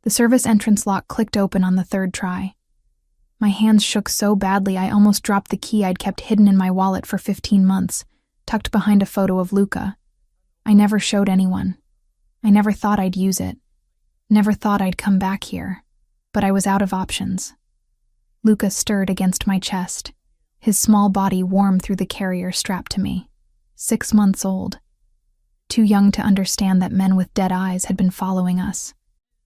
The service entrance lock clicked open on the third try. My hands shook so badly I almost dropped the key I'd kept hidden in my wallet for 15 months, tucked behind a photo of Luca. I never showed anyone. I never thought I'd use it. Never thought I'd come back here. But I was out of options. Luca stirred against my chest, his small body warm through the carrier strapped to me. 6 months old. Too young to understand that men with dead eyes had been following us.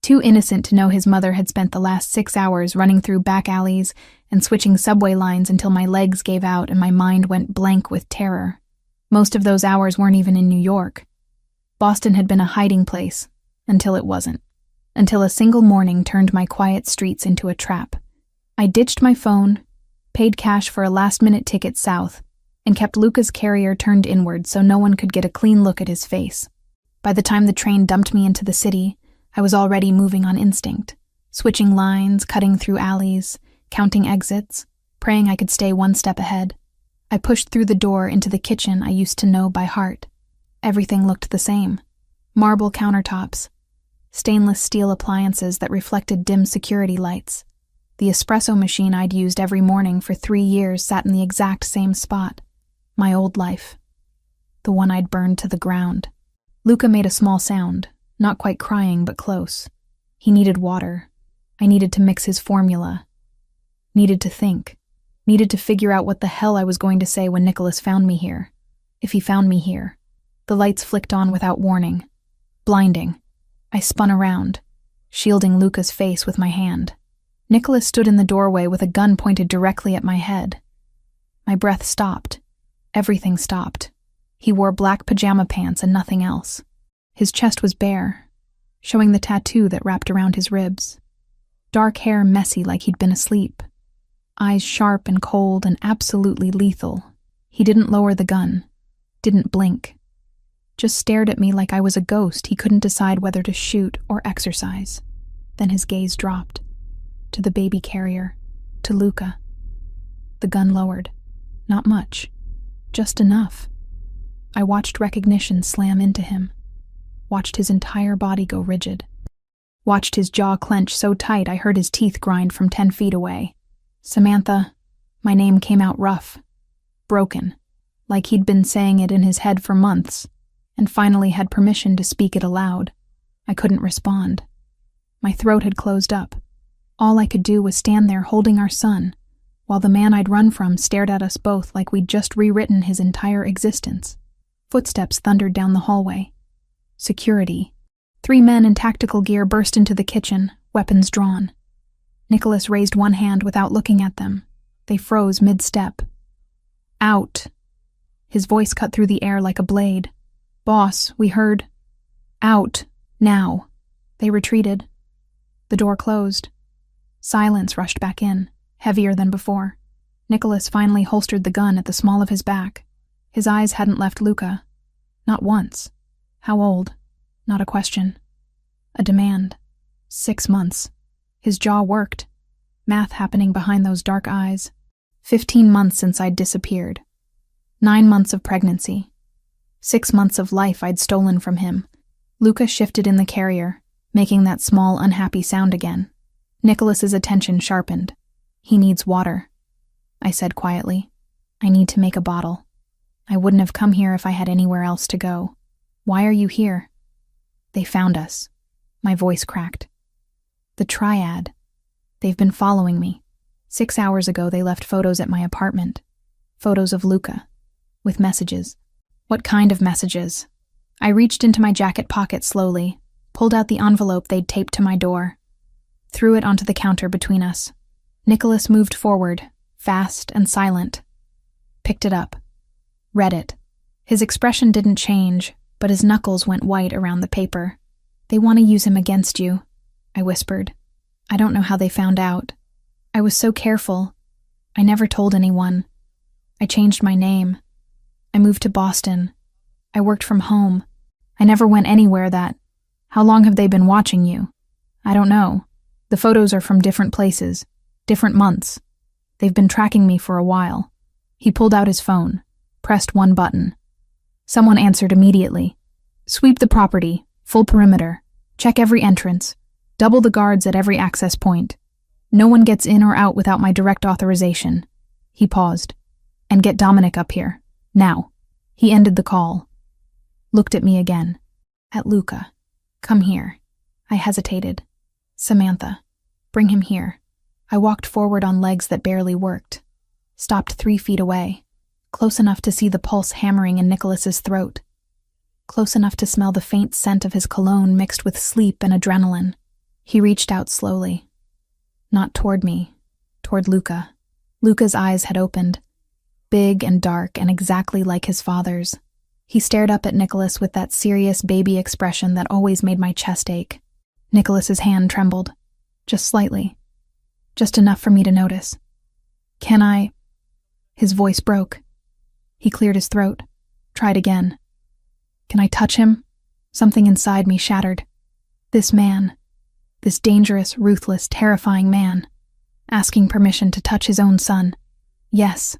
Too innocent to know his mother had spent the last 6 hours running through back alleys and switching subway lines until my legs gave out and my mind went blank with terror. Most of those hours weren't even in New York. Boston had been a hiding place, until it wasn't. Until a single morning turned my quiet streets into a trap. I ditched my phone, paid cash for a last-minute ticket south, and kept Luca's carrier turned inward so no one could get a clean look at his face. By the time the train dumped me into the city, I was already moving on instinct, switching lines, cutting through alleys, counting exits, praying I could stay one step ahead. I pushed through the door into the kitchen I used to know by heart. Everything looked the same. Marble countertops, stainless steel appliances that reflected dim security lights. The espresso machine I'd used every morning for 3 years sat in the exact same spot. My old life. The one I'd burned to the ground. Luca made a small sound, not quite crying but close. He needed water. I needed to mix his formula. Needed to think. Needed to figure out what the hell I was going to say when Nicholas found me here. If he found me here. The lights flicked on without warning. Blinding. I spun around, shielding Luca's face with my hand. Nicholas stood in the doorway with a gun pointed directly at my head. My breath stopped. Everything stopped. He wore black pajama pants and nothing else. His chest was bare, showing the tattoo that wrapped around his ribs. Dark hair messy like he'd been asleep. Eyes sharp and cold and absolutely lethal. He didn't lower the gun. Didn't blink. Just stared at me like I was a ghost he couldn't decide whether to shoot or exercise. Then his gaze dropped. To the baby carrier. To Luca. The gun lowered. Not much. Just enough. I watched recognition slam into him. Watched his entire body go rigid. Watched his jaw clench so tight I heard his teeth grind from 10 feet away. Samantha. My name came out rough. Broken. Like he'd been saying it in his head for months. And finally had permission to speak it aloud. I couldn't respond. My throat had closed up. All I could do was stand there holding our son, while the man I'd run from stared at us both like we'd just rewritten his entire existence. Footsteps thundered down the hallway. Security. 3 men in tactical gear burst into the kitchen, weapons drawn. Nicholas raised one hand without looking at them. They froze mid-step. Out. His voice cut through the air like a blade. Boss, we heard. Out. Now. They retreated. The door closed. Silence rushed back in, heavier than before. Nicholas finally holstered the gun at the small of his back. His eyes hadn't left Luca. Not once. How old? Not a question. A demand. 6 months. His jaw worked. Math happening behind those dark eyes. 15 months since I'd disappeared. 9 months of pregnancy. 6 months of life I'd stolen from him. Luca shifted in the carrier, making that small, unhappy sound again. Nicholas's attention sharpened. He needs water. I said quietly. I need to make a bottle. I wouldn't have come here if I had anywhere else to go. Why are you here? They found us. My voice cracked. The triad. They've been following me. 6 hours ago they left photos at my apartment. Photos of Luca. With messages. What kind of messages? I reached into my jacket pocket slowly, pulled out the envelope they'd taped to my door. Threw it onto the counter between us. Nicholas moved forward, fast and silent. Picked it up. Read it. His expression didn't change, but his knuckles went white around the paper. They want to use him against you, I whispered. I don't know how they found out. I was so careful. I never told anyone. I changed my name. I moved to Boston. I worked from home. I never went anywhere that... How long have they been watching you? I don't know. The photos are from different places, different months. They've been tracking me for a while. He pulled out his phone, pressed one button. Someone answered immediately. Sweep the property, full perimeter. Check every entrance. Double the guards at every access point. No one gets in or out without my direct authorization." He paused. "And get Dominic up here. Now." He ended the call. Looked at me again. At Luca. "Come here." I hesitated. "Samantha, bring him here." I walked forward on legs that barely worked. Stopped 3 feet away. Close enough to see the pulse hammering in Nicholas's throat. Close enough to smell the faint scent of his cologne mixed with sleep and adrenaline. He reached out slowly. Not toward me, toward Luca. Luca's eyes had opened. Big and dark and exactly like his father's. He stared up at Nicholas with that serious baby expression that always made my chest ache. Nicholas's hand trembled. Just slightly. Just enough for me to notice. "Can I?" His voice broke. He cleared his throat. Tried again. "Can I touch him?" Something inside me shattered. This man. This dangerous, ruthless, terrifying man. Asking permission to touch his own son. Yes.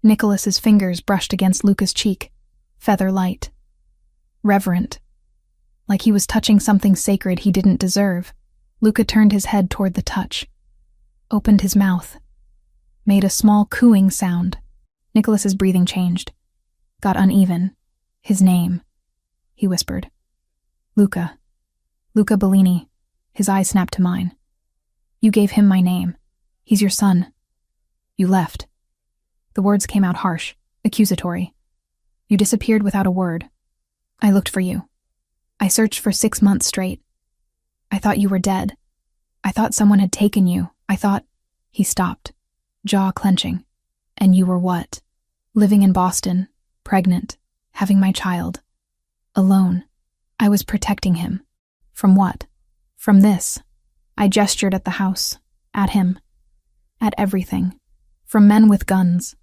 Nicholas's fingers brushed against Luca's cheek. Feather light. Reverent. Like he was touching something sacred he didn't deserve. Luca turned his head toward the touch. Opened his mouth. Made a small cooing sound. Nicholas's breathing changed. Got uneven. His name. He whispered. "Luca. Luca Bellini." His eyes snapped to mine. "You gave him my name. He's your son. You left." The words came out harsh, accusatory. "You disappeared without a word. I looked for you. I searched for 6 months straight. I thought you were dead. I thought someone had taken you. I thought—" He stopped, jaw clenching. "And you were what?" "Living in Boston, pregnant, having my child. Alone. I was protecting him. From what? From this." I gestured at the house, at him, at everything. From men with guns.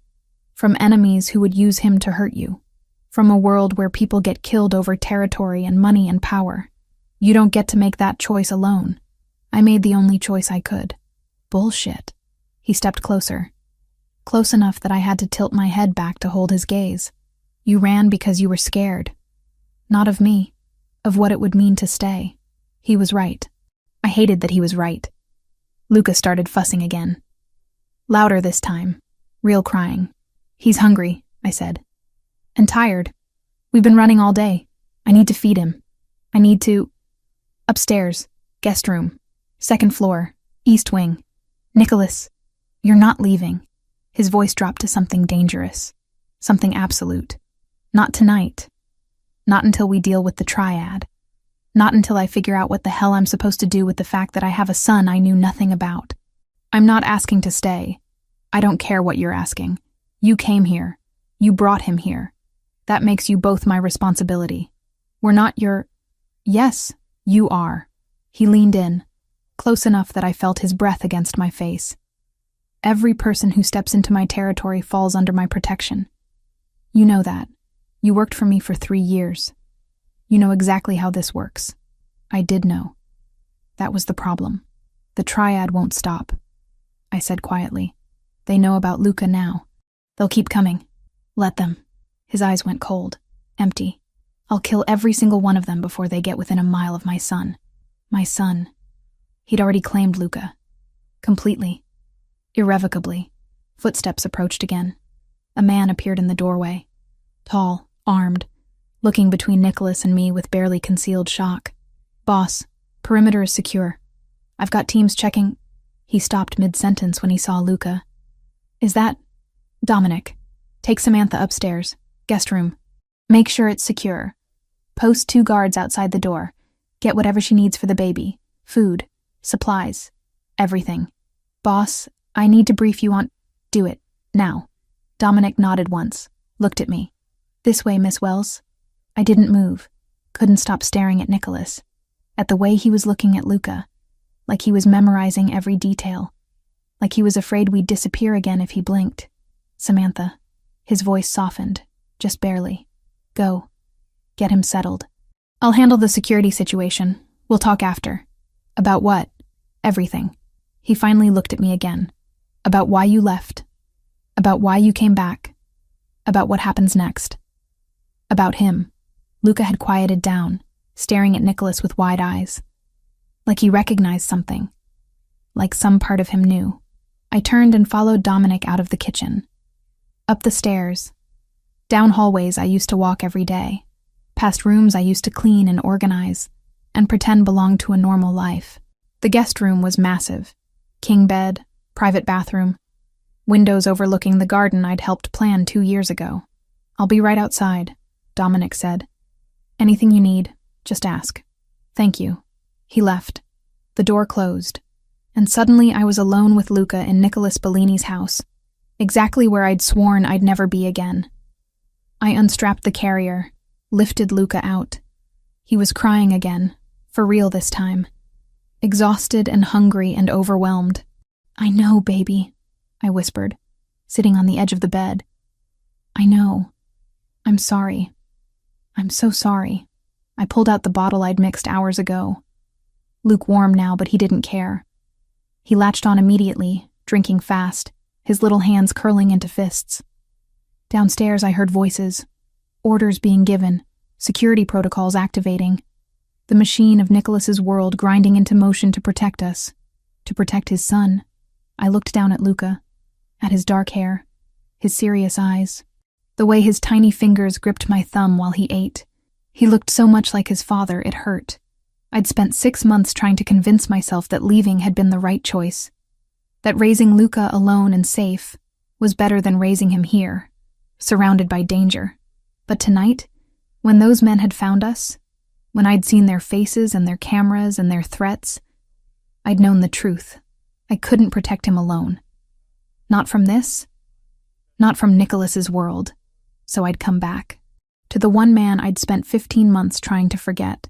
From enemies who would use him to hurt you. From a world where people get killed over territory and money and power. You don't get to make that choice alone. I made the only choice I could. Bullshit. He stepped closer. Close enough that I had to tilt my head back to hold his gaze. You ran because you were scared. Not of me. Of what it would mean to stay. He was right. I hated that he was right. Luca started fussing again. Louder this time. Real crying. "He's hungry," I said. "And tired. We've been running all day. I need to feed him. I need to—" "Upstairs. Guest room. 2nd floor. East wing. Nicholas, you're not leaving." His voice dropped to something dangerous. Something absolute. "Not tonight. Not until we deal with the triad. Not until I figure out what the hell I'm supposed to do with the fact that I have a son I knew nothing about. I'm not asking to stay. I don't care what you're asking. You came here. You brought him here. That makes you both my responsibility. We're not your—" "Yes, you are." He leaned in, close enough that I felt his breath against my face. "Every person who steps into my territory falls under my protection. You know that. You worked for me for 3 years. You know exactly how this works." I did know. That was the problem. The triad won't stop. I said quietly. "They know about Luca now. They'll keep coming. Let them." His eyes went cold, empty. "I'll kill every single one of them before they get within a mile of my son." My son. He'd already claimed Luca. Completely. Irrevocably. Footsteps approached again. A man appeared in the doorway. Tall, armed, looking between Nicholas and me with barely concealed shock. "Boss, perimeter is secure. I've got teams checking—" He stopped mid-sentence when he saw Luca. "Is that—" "Dominic. Take Samantha upstairs. Guest room. Make sure it's secure. Post 2 guards outside the door. Get whatever she needs for the baby. Food. Supplies. Everything. Boss, I need to brief you on—" "Do it. Now." Dominic nodded once. Looked at me. "This way, Miss Wells." I didn't move. Couldn't stop staring at Nicholas. At the way he was looking at Luca. Like he was memorizing every detail. Like he was afraid we'd disappear again if he blinked. "Samantha." His voice softened. Just barely. "Go. Get him settled. I'll handle the security situation. We'll talk after." "About what?" "Everything." He finally looked at me again. "About why you left. About why you came back. About what happens next. About him." Luca had quieted down, staring at Nicholas with wide eyes. like he recognized something, like some part of him knew. I turned and followed Dominic out of the kitchen. Up the stairs, down hallways I used to walk every day, past rooms I used to clean and organize, and pretend belonged to a normal life. The guest room was massive. King bed, private bathroom, windows overlooking the garden I'd helped plan 2 years ago. "I'll be right outside," Dominic said. "Anything you need, just ask." "Thank you." He left. The door closed, and suddenly I was alone with Luca in Nicholas Bellini's house, exactly where I'd sworn I'd never be again. I unstrapped the carrier, lifted Luca out. He was crying again, for real this time. Exhausted and hungry and overwhelmed. "I know, baby," I whispered, sitting on the edge of the bed. "I know. I'm sorry. I'm so sorry." I pulled out the bottle I'd mixed hours ago. Lukewarm now, but he didn't care. He latched on immediately, drinking fast, his little hands curling into fists. Downstairs I heard voices, orders being given, security protocols activating, the machine of Nicholas's world grinding into motion to protect us, to protect his son. I looked down at Luca, at his dark hair, his serious eyes, the way his tiny fingers gripped my thumb while he ate. He looked so much like his father, it hurt. I'd spent 6 months trying to convince myself that leaving had been the right choice, that raising Luca alone and safe was better than raising him here, surrounded by danger. But tonight, when those men had found us, when I'd seen their faces and their cameras and their threats, I'd known the truth. I couldn't protect him alone. Not from this, not from Nicholas's world. So I'd come back, to the one man I'd spent 15 months trying to forget.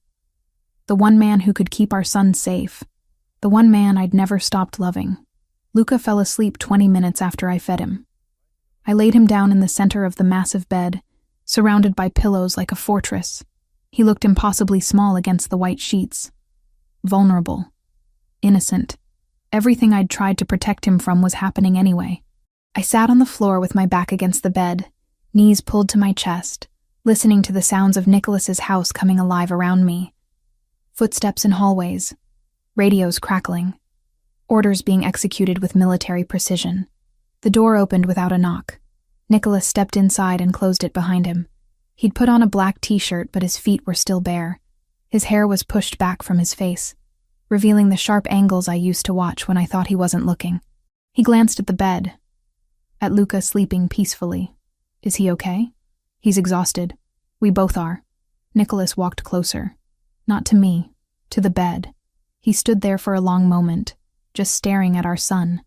The one man who could keep our son safe. The one man I'd never stopped loving. Luca fell asleep 20 minutes after I fed him. I laid him down in the center of the massive bed, surrounded by pillows like a fortress. He looked impossibly small against the white sheets. Vulnerable. Innocent. Everything I'd tried to protect him from was happening anyway. I sat on the floor with my back against the bed, knees pulled to my chest, listening to the sounds of Nicholas's house coming alive around me. Footsteps in hallways, radios crackling, orders being executed with military precision. The door opened without a knock. Nicholas stepped inside and closed it behind him. He'd put on a black t-shirt, but his feet were still bare. His hair was pushed back from his face, revealing the sharp angles I used to watch when I thought he wasn't looking. He glanced at the bed, at Luca sleeping peacefully. "Is he okay?" "He's exhausted. We both are." Nicholas walked closer. Not to me, to the bed. He stood there for a long moment, just staring at our son.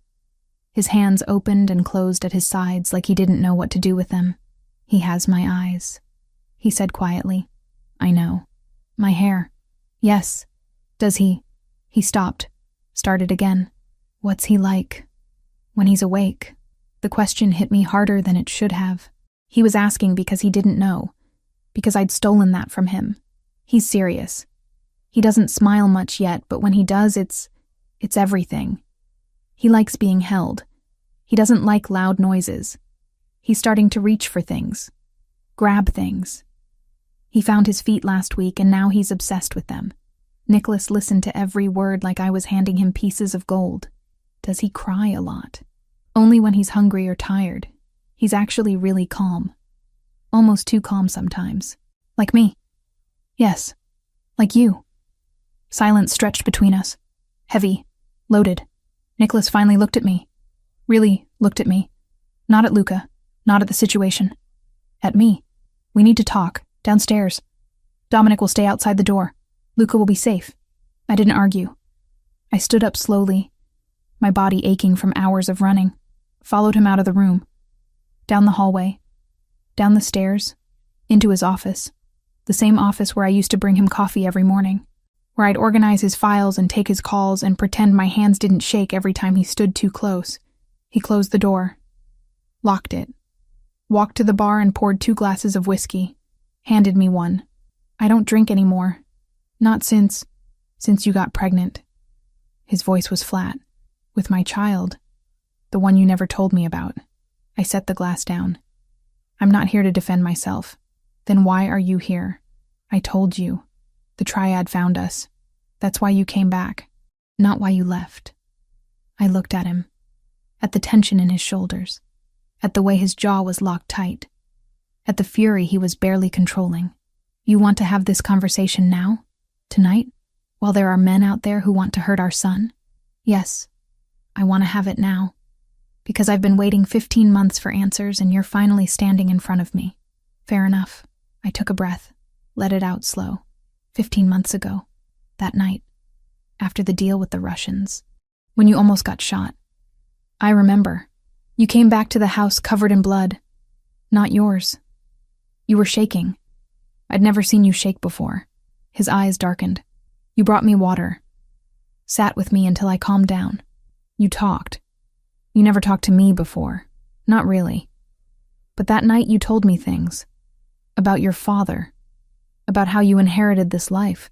His hands opened and closed at his sides like he didn't know what to do with them. "He has my eyes," he said quietly. "I know. My hair." "Yes. Does he?" He stopped, started again. "What's he like when he's awake?" The question hit me harder than it should have. He was asking because he didn't know, because I'd stolen that from him. He's serious. He doesn't smile much yet, but when he does, it's everything. He likes being held. He doesn't like loud noises. He's starting to reach for things, grab things. He found his feet last week, and now he's obsessed with them. Nicholas listened to every word like I was handing him pieces of gold. Does he cry a lot? Only when he's hungry or tired. He's actually really calm. Almost too calm sometimes. Like me. Yes. Like you. Silence stretched between us. Heavy. Loaded. Nicholas finally looked at me. Really looked at me. Not at Luca. Not at the situation. At me. "We need to talk. Downstairs. Dominic will stay outside the door. Luca will be safe." I didn't argue. I stood up slowly, my body aching from hours of running, followed him out of the room, down the hallway, down the stairs, into his office, the same office where I used to bring him coffee every morning, where I'd organize his files and take his calls and pretend my hands didn't shake every time he stood too close. He closed the door, locked it, walked to the bar and poured 2 glasses of whiskey, handed me one. "I don't drink anymore. Not since you got pregnant." His voice was flat. "With my child. The one you never told me about." I set the glass down. "I'm not here to defend myself." "Then why are you here?" "I told you. The triad found us. That's why you came back, not why you left. I looked at him, at the tension in his shoulders, at the way his jaw was locked tight, at the fury he was barely controlling. You want to have this conversation now? Tonight? While there are men out there who want to hurt our son? Yes, I want to have it now. Because I've been waiting 15 months for answers and you're finally standing in front of me. Fair enough. I took a breath, let it out slow. 15 months ago, that night, after the deal with the Russians, when you almost got shot. I remember. You came back to the house covered in blood. Not yours. You were shaking. I'd never seen you shake before. His eyes darkened. You brought me water. Sat with me until I calmed down. You talked. You never talked to me before. Not really. But that night you told me things. About your father. About how you inherited this life.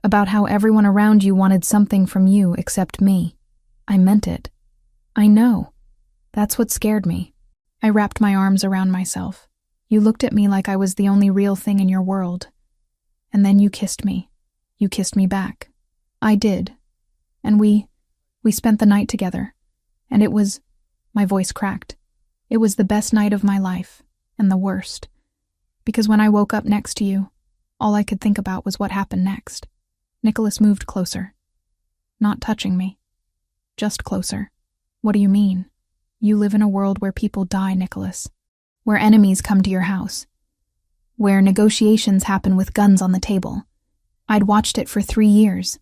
About how everyone around you wanted something from you except me. I meant it. I know. That's what scared me. I wrapped my arms around myself. You looked at me like I was the only real thing in your world. And then you kissed me. You kissed me back. I did. And we spent the night together. And it was, my voice cracked. It was the best night of my life, and the worst. Because when I woke up next to you, all I could think about was what happened next. Nicholas moved closer. Not touching me. Just closer. What do you mean? You live in a world where people die, Nicholas. Where enemies come to your house. Where negotiations happen with guns on the table. I'd watched it for 3 years.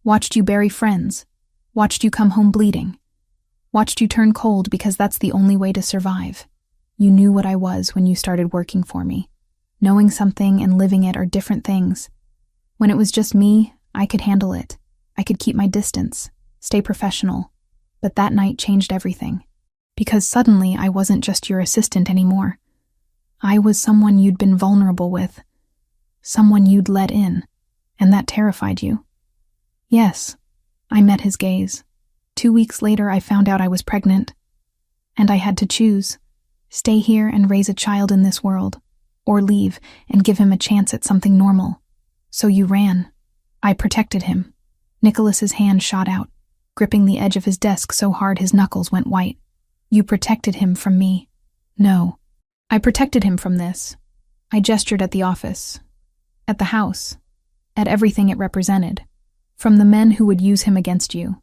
Watched you bury friends. Watched you come home bleeding. Watched you turn cold because that's the only way to survive. You knew what I was when you started working for me. Knowing something and living it are different things. When it was just me, I could handle it. I could keep my distance, stay professional. But that night changed everything. Because suddenly I wasn't just your assistant anymore. I was someone you'd been vulnerable with. Someone you'd let in. And that terrified you. Yes, I met his gaze. 2 weeks later, I found out I was pregnant. And I had to choose. Stay here and raise a child in this world. Or leave and give him a chance at something normal. So you ran. I protected him. Nicholas's hand shot out, gripping the edge of his desk so hard his knuckles went white. You protected him from me. No. I protected him from this. I gestured at the office. At the house. At everything it represented. From the men who would use him against you.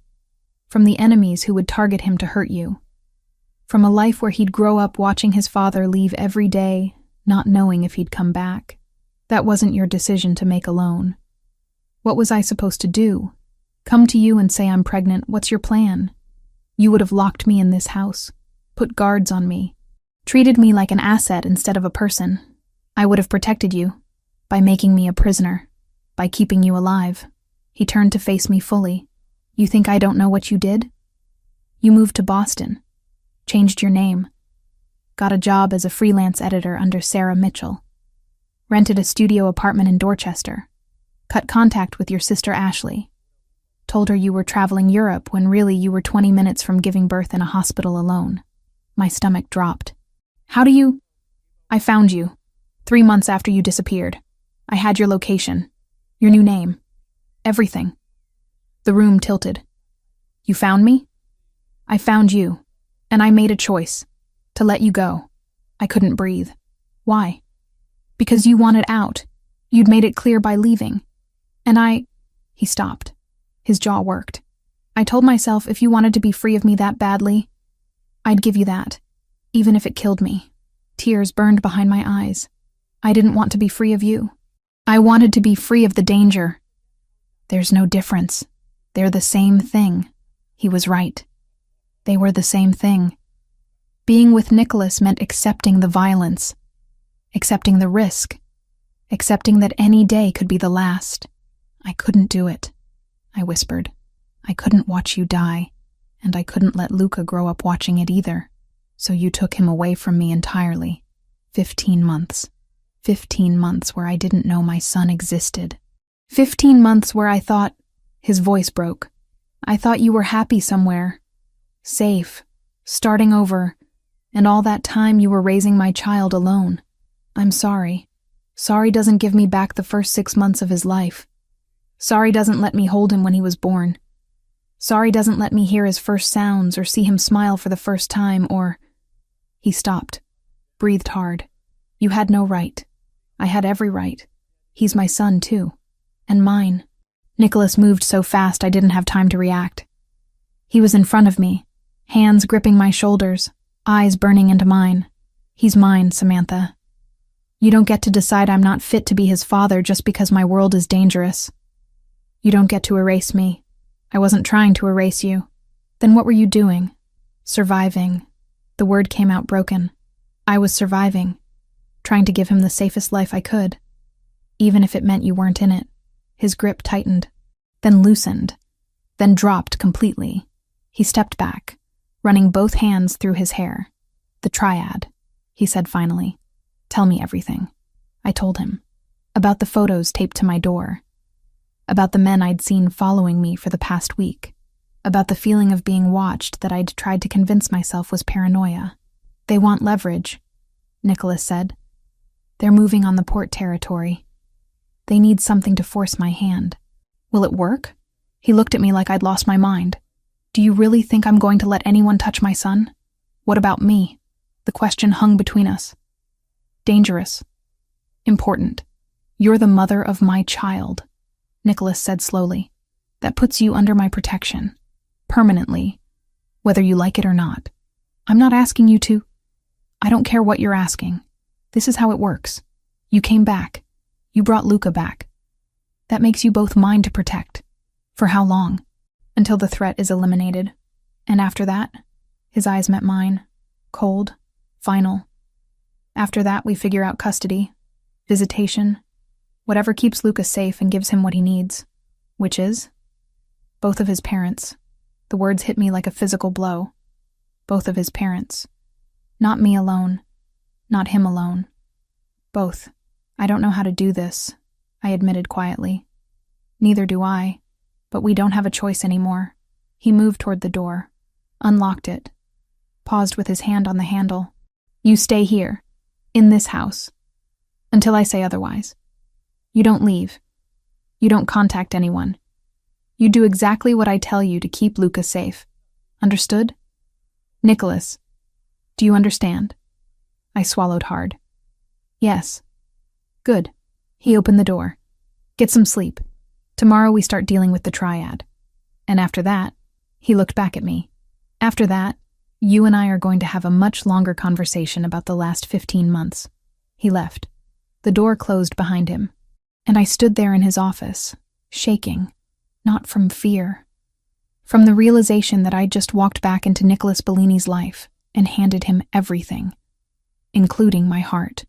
From the enemies who would target him to hurt you. From a life where he'd grow up watching his father leave every day, not knowing if he'd come back. That wasn't your decision to make alone. What was I supposed to do? Come to you and say I'm pregnant, what's your plan? You would have locked me in this house, put guards on me, treated me like an asset instead of a person. I would have protected you, by making me a prisoner, by keeping you alive. He turned to face me fully. You think I don't know what you did? You moved to Boston, changed your name, got a job as a freelance editor under Sarah Mitchell, rented a studio apartment in Dorchester, cut contact with your sister Ashley, told her you were traveling Europe when really you were 20 minutes from giving birth in a hospital alone. My stomach dropped. How do you? I found you, 3 months after you disappeared. I had your location, your new name, everything. The room tilted. You found me? I found you, and I made a choice, to let you go. I couldn't breathe. Why? Because you wanted out. You'd made it clear by leaving. And He stopped. His jaw worked. I told myself if you wanted to be free of me that badly, I'd give you that, even if it killed me. Tears burned behind my eyes. I didn't want to be free of you. I wanted to be free of the danger. There's no difference. They're the same thing. He was right. They were the same thing. Being with Nicholas meant accepting the violence, accepting the risk, accepting that any day could be the last. I couldn't do it, I whispered. I couldn't watch you die, and I couldn't let Luca grow up watching it either. So you took him away from me entirely. 15 months. 15 months where I didn't know my son existed. 15 months where I thought, his voice broke. I thought you were happy somewhere. Safe. Starting over. And all that time you were raising my child alone. I'm sorry. Sorry doesn't give me back the first 6 months of his life. Sorry doesn't let me hold him when he was born. Sorry doesn't let me hear his first sounds or see him smile for the first time or... He stopped, breathed hard. You had no right. I had every right. He's my son, too. And mine. Nicholas moved so fast I didn't have time to react. He was in front of me, hands gripping my shoulders, eyes burning into mine. He's mine, Samantha. You don't get to decide I'm not fit to be his father just because my world is dangerous. You don't get to erase me. I wasn't trying to erase you. Then what were you doing? Surviving. The word came out broken. I was surviving, trying to give him the safest life I could, even if it meant you weren't in it. His grip tightened, then loosened, then dropped completely. He stepped back, running both hands through his hair. The triad, he said finally. Tell me everything. I told him. About the photos taped to my door. About the men I'd seen following me for the past week. About the feeling of being watched that I'd tried to convince myself was paranoia. They want leverage, Nicholas said. They're moving on the port territory. They need something to force my hand. Will it work? He looked at me like I'd lost my mind. Do you really think I'm going to let anyone touch my son? What about me? The question hung between us. Dangerous. Important. You're the mother of my child, Nicholas said slowly. That puts you under my protection. Permanently. Whether you like it or not. I'm not asking you to. I don't care what you're asking. This is how it works. You came back. You brought Luca back. That makes you both mine to protect. For how long? Until the threat is eliminated. And after that? His eyes met mine. Cold. Final. After that, we figure out custody. Visitation. Whatever keeps Luca safe and gives him what he needs. Which is? Both of his parents. The words hit me like a physical blow. Both of his parents. Not me alone. Not him alone. Both. I don't know how to do this, I admitted quietly. Neither do I, but we don't have a choice anymore. He moved toward the door, unlocked it, paused with his hand on the handle. You stay here, in this house, until I say otherwise. You don't leave. You don't contact anyone. You do exactly what I tell you to keep Luca safe. Understood? Nicholas, do you understand? I swallowed hard. Yes. Good. He opened the door. Get some sleep. Tomorrow we start dealing with the triad. And after that, he looked back at me. After that, you and I are going to have a much longer conversation about the last 15 months. He left. The door closed behind him. And I stood there in his office, shaking, not from fear, from the realization that I'd just walked back into Nicholas Bellini's life and handed him everything, including my heart.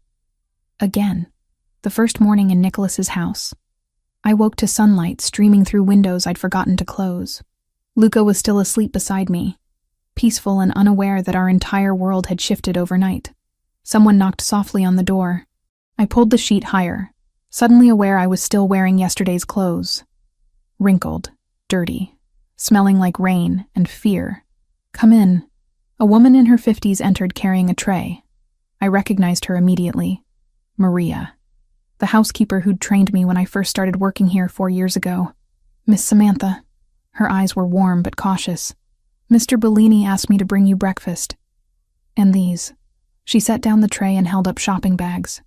Again, the first morning in Nicholas's house. I woke to sunlight streaming through windows I'd forgotten to close. Luca was still asleep beside me, peaceful and unaware that our entire world had shifted overnight. Someone knocked softly on the door. I pulled the sheet higher, suddenly aware I was still wearing yesterday's clothes. Wrinkled, dirty, smelling like rain and fear. Come in. A woman in her 50s entered carrying a tray. I recognized her immediately. Maria. The housekeeper who'd trained me when I first started working here 4 years ago. Miss Samantha. Her eyes were warm but cautious. Mr. Bellini asked me to bring you breakfast. And these. She set down the tray and held up shopping bags.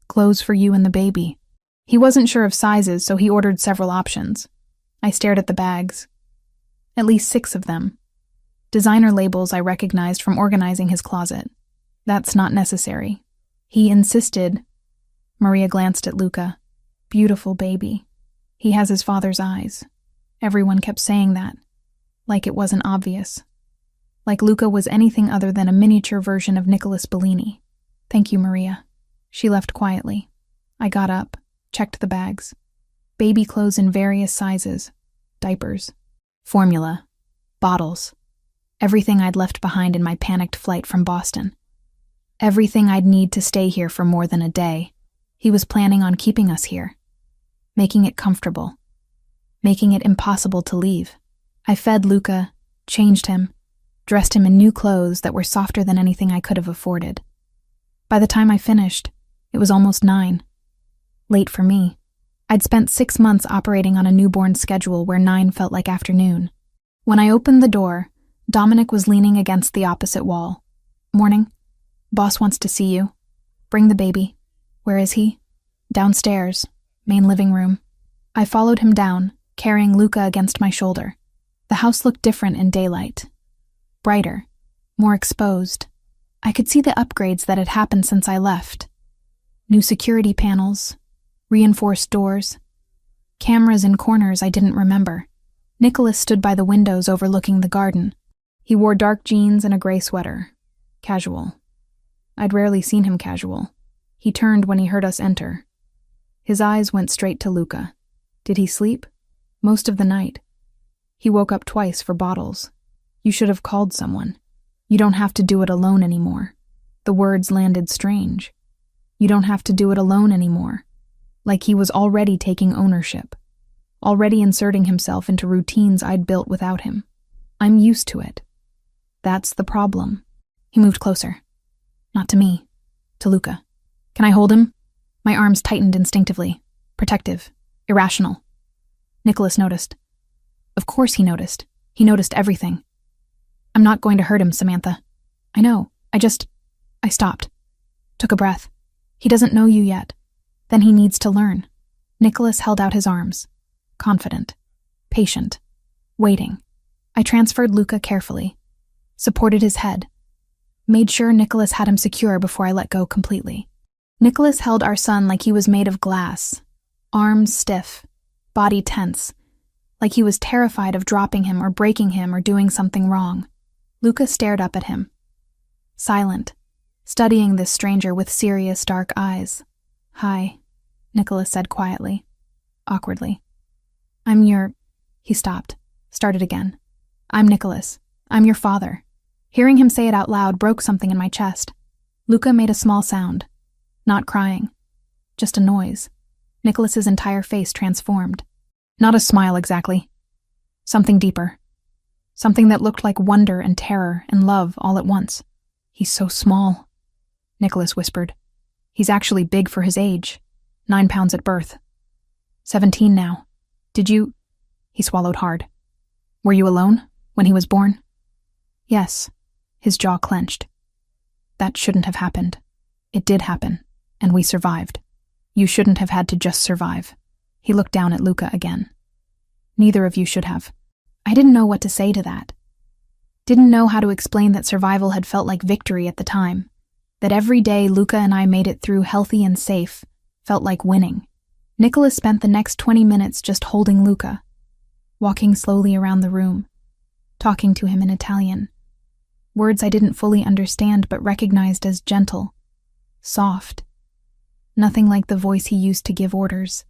Clothes for you and the baby. He wasn't sure of sizes, so he ordered several options. I stared at the bags. At least 6 of them. Designer labels I recognized from organizing his closet. That's not necessary. He insisted. Maria glanced at Luca. Beautiful baby. He has his father's eyes. Everyone kept saying that. Like it wasn't obvious. Like Luca was anything other than a miniature version of Nicholas Bellini. Thank you, Maria. She left quietly. I got up, checked the bags. Baby clothes in various sizes. Diapers. Formula. Bottles. Everything I'd left behind in my panicked flight from Boston. Everything I'd need to stay here for more than a day. He was planning on keeping us here. Making it comfortable. Making it impossible to leave. I fed Luca, changed him, dressed him in new clothes that were softer than anything I could have afforded. By the time I finished, it was almost 9. Late for me. I'd spent 6 months operating on a newborn schedule where 9 felt like afternoon. When I opened the door, Dominic was leaning against the opposite wall. "Morning. Boss wants to see you. Bring the baby." "Where is he?" "Downstairs. Main living room." I followed him down, carrying Luca against my shoulder. The house looked different in daylight. Brighter. More exposed. I could see the upgrades that had happened since I left. New security panels. Reinforced doors. Cameras in corners I didn't remember. Nicholas stood by the windows overlooking the garden. He wore dark jeans and a gray sweater. Casual. I'd rarely seen him casual. He turned when he heard us enter. His eyes went straight to Luca. Did he sleep? Most of the night. He woke up twice for bottles. "You should have called someone. You don't have to do it alone anymore." The words landed strange. You don't have to do it alone anymore. Like he was already taking ownership. Already inserting himself into routines I'd built without him. I'm used to it. That's the problem. He moved closer. Not to me. To Luca. "Can I hold him?" My arms tightened instinctively. Protective. Irrational. Nicholas noticed. Of course he noticed. He noticed everything. "I'm not going to hurt him, Samantha." "I know. I stopped. Took a breath. He doesn't know you yet. Then he needs to learn." Nicholas held out his arms. Confident. Patient. Waiting. I transferred Luca carefully. Supported his head. Made sure Nicholas had him secure before I let go completely. Nicholas held our son like he was made of glass. Arms stiff. Body tense. Like he was terrified of dropping him or breaking him or doing something wrong. Luca stared up at him. Silent. Studying this stranger with serious dark eyes. "Hi," Nicholas said quietly. Awkwardly. He stopped. Started again. "I'm Nicholas. I'm your father." Hearing him say it out loud broke something in my chest. Luca made a small sound. Not crying. Just a noise. Nicholas's entire face transformed. Not a smile exactly. Something deeper. Something that looked like wonder and terror and love all at once. "He's so small," Nicholas whispered. "He's actually big for his age. 9 pounds at birth. 17 now. Did you—" He swallowed hard. "Were you alone when he was born?" "Yes." His jaw clenched. "That shouldn't have happened. It did happen, and we survived. You shouldn't have had to just survive." He looked down at Luca again. "Neither of you should have." I didn't know what to say to that. Didn't know how to explain that survival had felt like victory at the time. That every day Luca and I made it through healthy and safe felt like winning. Nicholas spent the next 20 minutes just holding Luca, walking slowly around the room, talking to him in Italian. Words I didn't fully understand but recognized as gentle, soft. Nothing like the voice he used to give orders.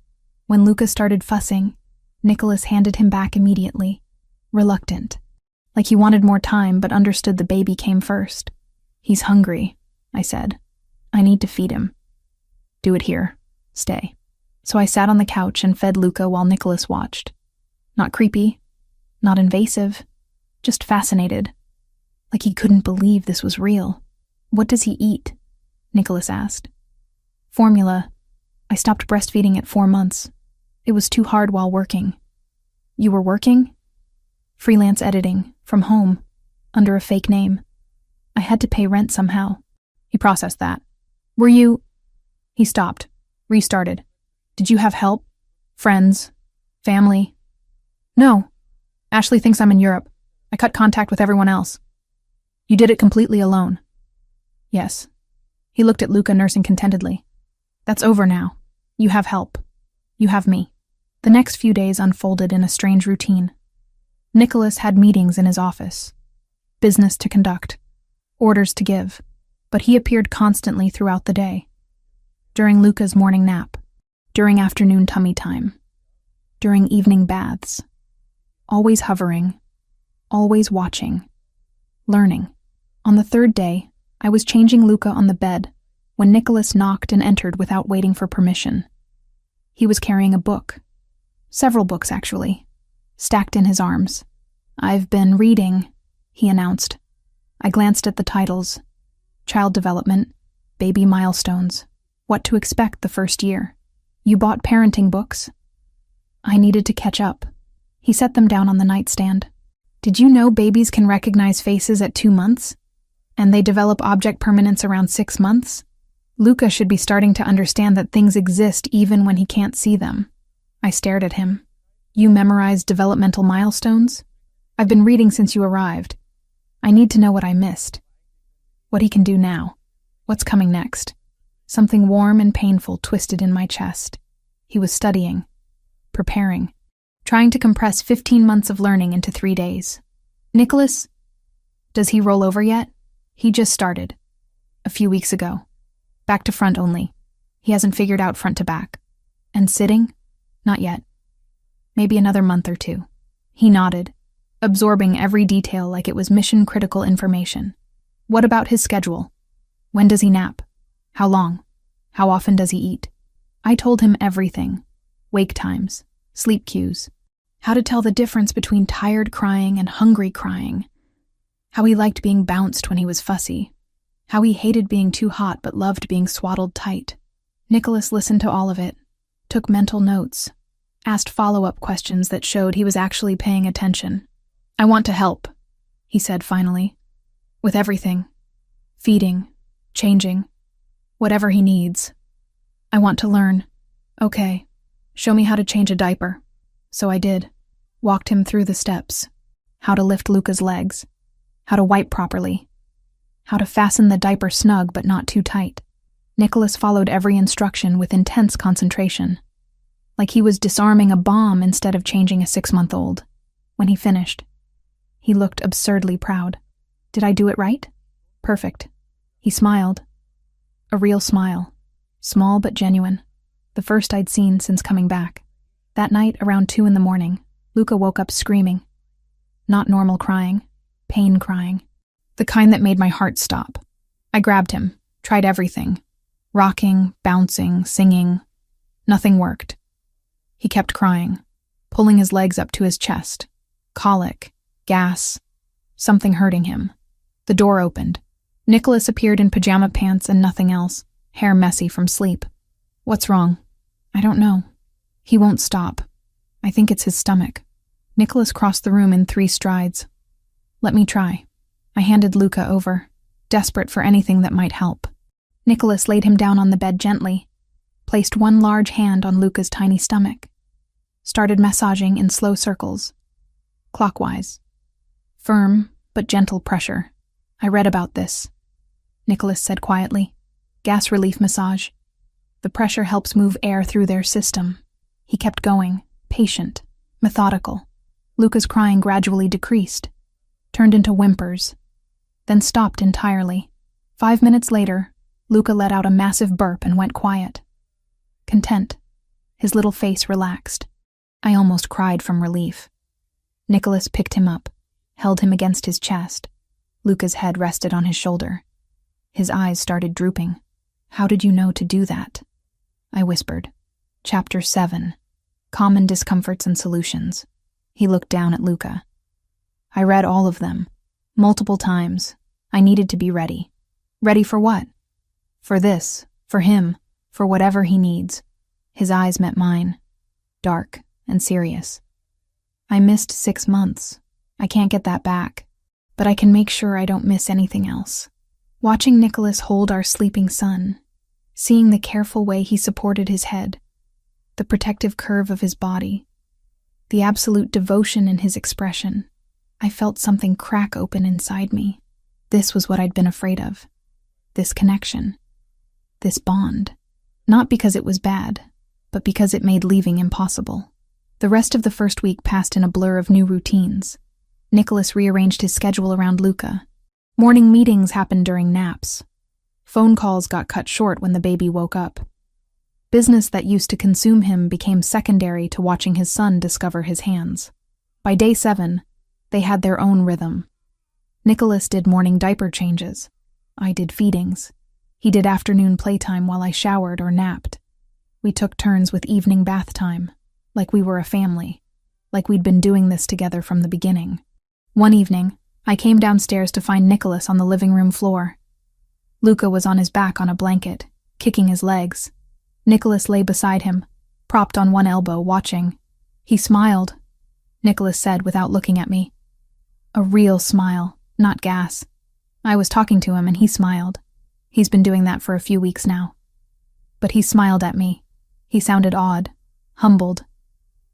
When Luca started fussing, Nicholas handed him back immediately, reluctant, like he wanted more time but understood the baby came first. "He's hungry," I said. "I need to feed him." "Do it here. Stay." So I sat on the couch and fed Luca while Nicholas watched. Not creepy, not invasive, just fascinated. Like he couldn't believe this was real. "What does he eat?" Nicholas asked. "Formula. I stopped breastfeeding at 4 months. It was too hard while working." "You were working?" "Freelance editing, from home, under a fake name. I had to pay rent somehow." He processed that. "Were you—" He stopped, restarted. "Did you have help? Friends? Family?" "No. Ashley thinks I'm in Europe. I cut contact with everyone else." "You did it completely alone?" "Yes." He looked at Luca nursing contentedly. "That's over now. You have help. You have me." The next few days unfolded in a strange routine. Nicholas had meetings in his office. Business to conduct. Orders to give. But he appeared constantly throughout the day. During Luca's morning nap. During afternoon tummy time. During evening baths. Always hovering. Always watching. Learning. On the 3rd day, I was changing Luca on the bed when Nicholas knocked and entered without waiting for permission. He was carrying a book. Several books, actually, stacked in his arms. "I've been reading," he announced. I glanced at the titles. Child Development, Baby Milestones, What to Expect the First Year. You bought parenting books? I needed to catch up. He set them down on the nightstand. Did you know babies can recognize faces at 2 months? And they develop object permanence around 6 months? Luca should be starting to understand that things exist even when he can't see them. I stared at him. You memorized developmental milestones? I've been reading since you arrived. I need to know what I missed. What he can do now. What's coming next? Something warm and painful twisted in my chest. He was studying, preparing, trying to compress 15 months of learning into 3 days. Nicholas? Does he roll over yet? He just started. A few weeks ago. Back to front only. He hasn't figured out front to back. And sitting? Not yet. Maybe another month or 2. He nodded, absorbing every detail like it was mission-critical information. What about his schedule? When does he nap? How long? How often does he eat? I told him everything. Wake times, sleep cues, how to tell the difference between tired crying and hungry crying, how he liked being bounced when he was fussy, how he hated being too hot but loved being swaddled tight. Nicholas listened to all of it, took mental notes, asked follow-up questions that showed he was actually paying attention. I want to help, he said finally, with everything, feeding, changing, whatever he needs. I want to learn. Okay, show me how to change a diaper. So I did. Walked him through the steps. How to lift Luca's legs. How to wipe properly. How to fasten the diaper snug but not too tight. Nicholas followed every instruction with intense concentration, like he was disarming a bomb instead of changing a 6-month-old. When he finished, he looked absurdly proud. Did I do it right? Perfect. He smiled. A real smile. Small but genuine. The first I'd seen since coming back. That night, around 2 a.m, Luca woke up screaming. Not normal crying. Pain crying. The kind that made my heart stop. I grabbed him. Tried everything. Rocking, bouncing, singing. Nothing worked. He kept crying, pulling his legs up to his chest. Colic. Gas. Something hurting him. The door opened. Nicholas appeared in pajama pants and nothing else, hair messy from sleep. What's wrong? I don't know. He won't stop. I think it's his stomach. Nicholas crossed the room in 3 strides. Let me try. I handed Luca over, desperate for anything that might help. Nicholas laid him down on the bed gently, placed one large hand on Luca's tiny stomach, started massaging in slow circles, clockwise. Firm, but gentle pressure. I read about this, Nicholas said quietly. Gas relief massage. The pressure helps move air through their system. He kept going, patient, methodical. Luca's crying gradually decreased, turned into whimpers, then stopped entirely. 5 minutes later, Luca let out a massive burp and went quiet. Content. His little face relaxed. I almost cried from relief. Nicholas picked him up, held him against his chest. Luca's head rested on his shoulder. His eyes started drooping. How did you know to do that? I whispered. Chapter 7. Common Discomforts and Solutions. He looked down at Luca. I read all of them. Multiple times. I needed to be ready. Ready for what? For this, for him, for whatever he needs. His eyes met mine. Dark and serious. I missed 6 months. I can't get that back. But I can make sure I don't miss anything else. Watching Nicholas hold our sleeping son, seeing the careful way he supported his head, the protective curve of his body, the absolute devotion in his expression, I felt something crack open inside me. This was what I'd been afraid of. This connection. This bond. Not because it was bad, but because it made leaving impossible. The rest of the first week passed in a blur of new routines. Nicholas rearranged his schedule around Luca. Morning meetings happened during naps. Phone calls got cut short when the baby woke up. Business that used to consume him became secondary to watching his son discover his hands. By day 7, they had their own rhythm. Nicholas did morning diaper changes. I did feedings. He did afternoon playtime while I showered or napped. We took turns with evening bath time, like we were a family, like we'd been doing this together from the beginning. One evening, I came downstairs to find Nicholas on the living room floor. Luca was on his back on a blanket, kicking his legs. Nicholas lay beside him, propped on one elbow, watching. He smiled, Nicholas said without looking at me. A real smile, not gas. I was talking to him and he smiled. He's been doing that for a few weeks now. But he smiled at me. He sounded odd, humbled.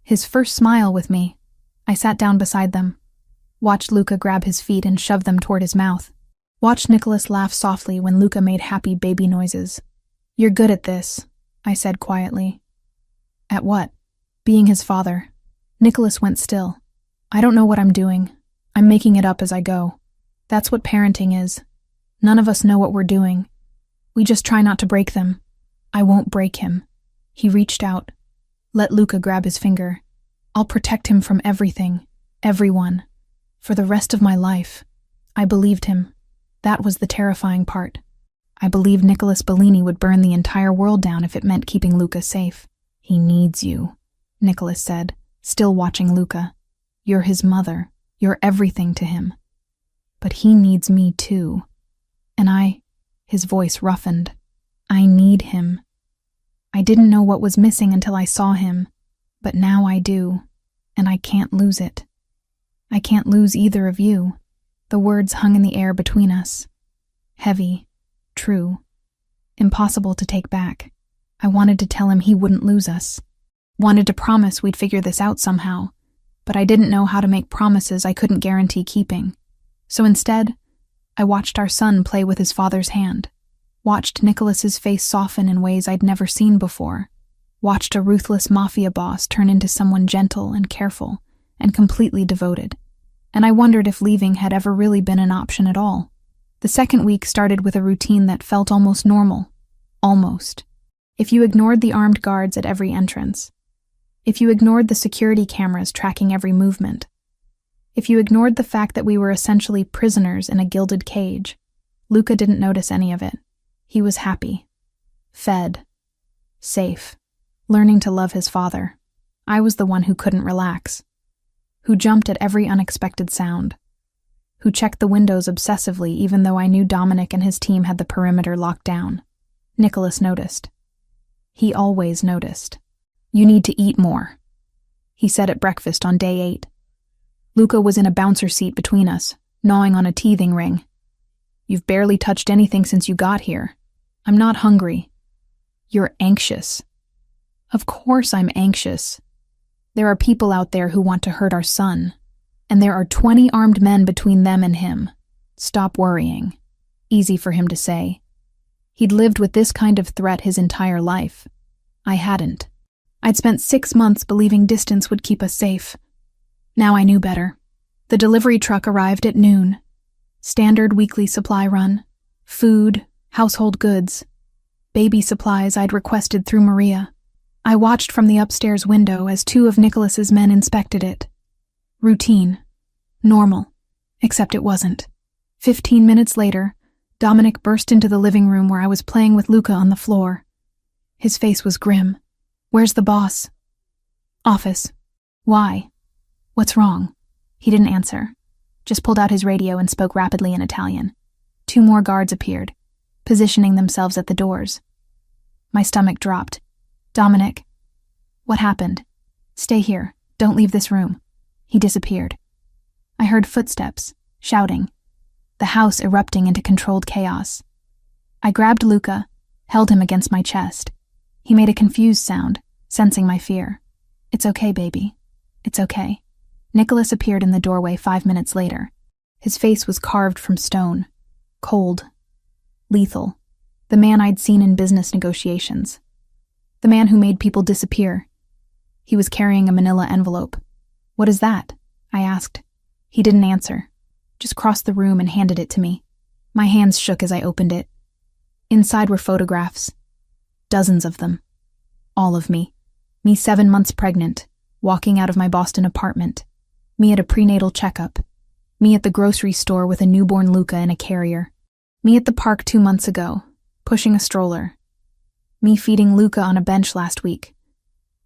His first smile with me. I sat down beside them. Watched Luca grab his feet and shove them toward his mouth. Watched Nicholas laugh softly when Luca made happy baby noises. "You're good at this," I said quietly. "At what?" "Being his father." Nicholas went still. "I don't know what I'm doing. I'm making it up as I go. That's what parenting is. None of us know what we're doing. We just try not to break them. I won't break him." He reached out. "Let Luca grab his finger. I'll protect him from everything, everyone, for the rest of my life." I believed him. That was the terrifying part. I believed Nicholas Bellini would burn the entire world down if it meant keeping Luca safe. "He needs you," Nicholas said, still watching Luca. "You're his mother. You're everything to him. But he needs me too. And his voice roughened. I need him. I didn't know what was missing until I saw him, but now I do, and I can't lose it. I can't lose either of you." The words hung in the air between us. Heavy, true, impossible to take back. I wanted to tell him he wouldn't lose us. Wanted to promise we'd figure this out somehow, but I didn't know how to make promises I couldn't guarantee keeping. So instead, I watched our son play with his father's hand. Watched Nicholas's face soften in ways I'd never seen before. Watched a ruthless Mafia boss turn into someone gentle and careful and completely devoted. And I wondered if leaving had ever really been an option at all. The second week started with a routine that felt almost normal. Almost. If you ignored the armed guards at every entrance. If you ignored the security cameras tracking every movement. If you ignored the fact that we were essentially prisoners in a gilded cage. Luca didn't notice any of it. He was happy. Fed. Safe. Learning to love his father. I was the one who couldn't relax. Who jumped at every unexpected sound. Who checked the windows obsessively even though I knew Dominic and his team had the perimeter locked down. Nicholas noticed. He always noticed. "You need to eat more," he said at breakfast on day 8. Luca was in a bouncer seat between us, gnawing on a teething ring. "You've barely touched anything since you got here." "I'm not hungry." "You're anxious." "Of course I'm anxious. There are people out there who want to hurt our son, and there are 20 armed men between them and him. Stop worrying." Easy for him to say. He'd lived with this kind of threat his entire life. I hadn't. I'd spent 6 months believing distance would keep us safe. Now I knew better. The delivery truck arrived at noon. Standard weekly supply run. Food, household goods. Baby supplies I'd requested through Maria. I watched from the upstairs window as 2 of Nicholas's men inspected it. Routine. Normal. Except it wasn't. 15 minutes later, Dominic burst into the living room where I was playing with Luca on the floor. His face was grim. "Where's the boss?" "Office." "Why?" "What's wrong?" He didn't answer. Just pulled out his radio and spoke rapidly in Italian. 2 more guards appeared, positioning themselves at the doors. My stomach dropped. "Dominic." "What happened?" "Stay here. Don't leave this room." He disappeared. I heard footsteps, shouting, the house erupting into controlled chaos. I grabbed Luca, held him against my chest. He made a confused sound, sensing my fear. "It's okay, baby. It's okay." Nicholas appeared in the doorway 5 minutes later. His face was carved from stone. Cold. Lethal. The man I'd seen in business negotiations. The man who made people disappear. He was carrying a manila envelope. "What is that?" I asked. He didn't answer. Just crossed the room and handed it to me. My hands shook as I opened it. Inside were photographs. Dozens of them. All of me. Me 7 months pregnant, walking out of my Boston apartment. Me at a prenatal checkup. Me at the grocery store with a newborn Luca in a carrier. Me at the park 2 months ago, pushing a stroller. Me feeding Luca on a bench last week.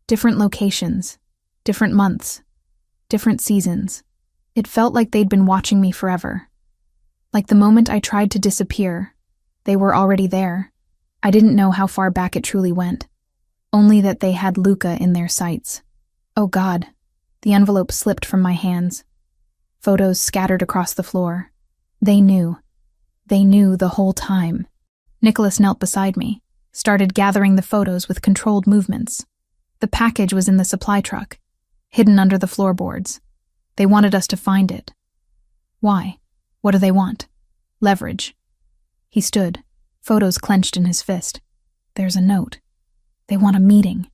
Different locations, different months, different seasons. It felt like they'd been watching me forever. Like the moment I tried to disappear, they were already there. I didn't know how far back it truly went. only that they had Luca in their sights. Oh God. The envelope slipped from my hands. Photos scattered across the floor. They knew. They knew the whole time. Nicholas knelt beside me, started gathering the photos with controlled movements. The package was in the supply truck, hidden under the floorboards. They wanted us to find it. Why? What do they want? Leverage. He stood, photos clenched in his fist. There's a note. They want a meeting.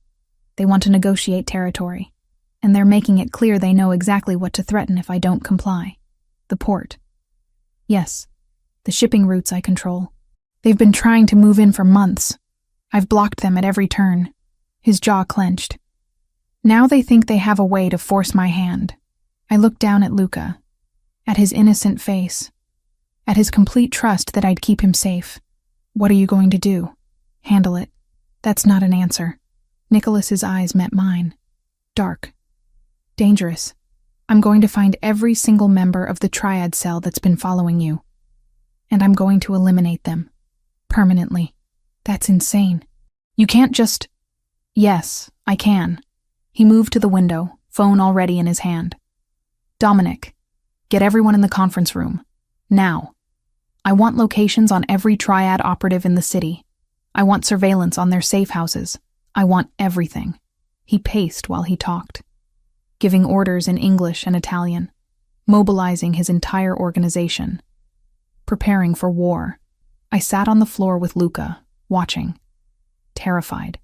They want to negotiate territory. And they're making it clear they know exactly what to threaten if I don't comply. The port. Yes, the shipping routes I control. They've been trying to move in for months. I've blocked them at every turn. His jaw clenched. Now they think they have a way to force my hand. I looked down at Luca, at his innocent face, at his complete trust that I'd keep him safe. What are you going to do? Handle it. That's not an answer. Nicholas's eyes met mine. Dark. Dangerous. I'm going to find every single member of the triad cell that's been following you. And I'm going to eliminate them. Permanently. That's insane. You can't just... Yes, I can. He moved to the window, phone already in his hand. Dominic, get everyone in the conference room. Now. I want locations on every triad operative in the city. I want surveillance on their safe houses. I want everything. He paced while he talked, giving orders in English and Italian, mobilizing his entire organization, preparing for war. I sat on the floor with Luca, watching, terrified,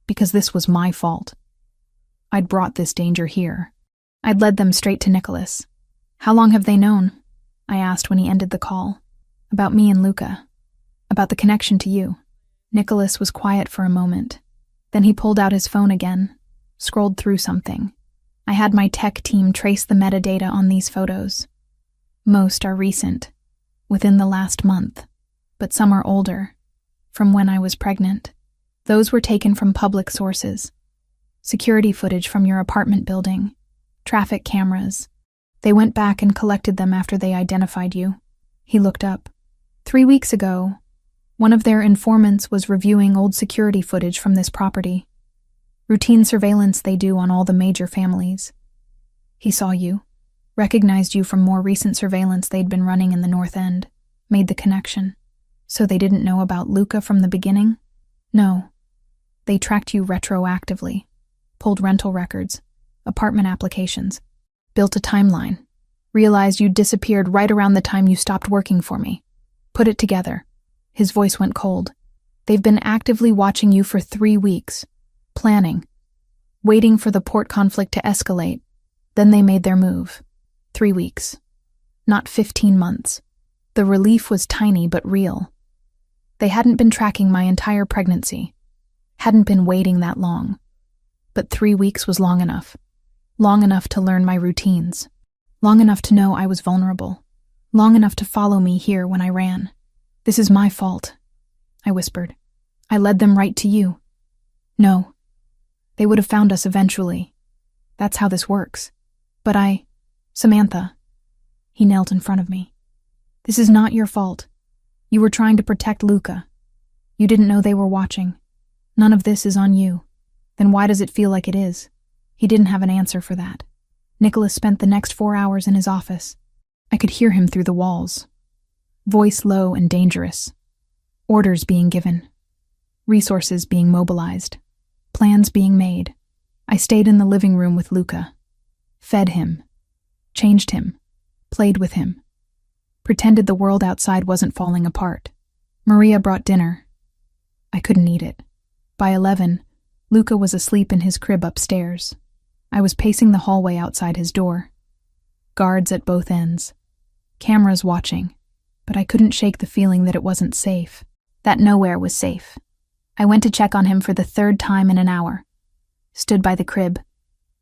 because this was my fault. I'd brought this danger here. I'd led them straight to Nicholas. How long have they known? I asked when he ended the call. About me and Luca. About the connection to you. Nicholas was quiet for a moment. Then he pulled out his phone again, scrolled through something. I had my tech team trace the metadata on these photos. Most are recent, within the last month, but some are older, from when I was pregnant. Those were taken from public sources. Security footage from your apartment building, traffic cameras. They went back and collected them after they identified you. He looked up. 3 weeks ago, one of their informants was reviewing old security footage from this property. Routine surveillance they do on all the major families. He saw you, recognized you from more recent surveillance they'd been running in the North End, made the connection. So they didn't know about Luca from the beginning? No. They tracked you retroactively, pulled rental records, apartment applications, built a timeline, realized you disappeared right around the time you stopped working for me. Put it together. His voice went cold. They've been actively watching you for 3 weeks, planning, waiting for the port conflict to escalate. Then they made their move. 3 weeks. Not 15 months. The relief was tiny but real. They hadn't been tracking my entire pregnancy. Hadn't been waiting that long. But 3 weeks was long enough. Long enough to learn my routines. Long enough to know I was vulnerable. Long enough to follow me here when I ran. This is my fault, I whispered. I led them right to you. No. They would have found us eventually. That's how this works. But Samantha. He knelt in front of me. This is not your fault. You were trying to protect Luca. You didn't know they were watching. None of this is on you. Then why does it feel like it is? He didn't have an answer for that. Nicholas spent the next 4 hours in his office. I could hear him through the walls. Voice low and dangerous. Orders being given. Resources being mobilized. Plans being made. I stayed in the living room with Luca. Fed him. Changed him. Played with him. Pretended the world outside wasn't falling apart. Maria brought dinner. I couldn't eat it. By 11, Luca was asleep in his crib upstairs. I was pacing the hallway outside his door. Guards at both ends. Cameras watching. But I couldn't shake the feeling that it wasn't safe. That nowhere was safe. I went to check on him for the 3rd time in an hour. Stood by the crib.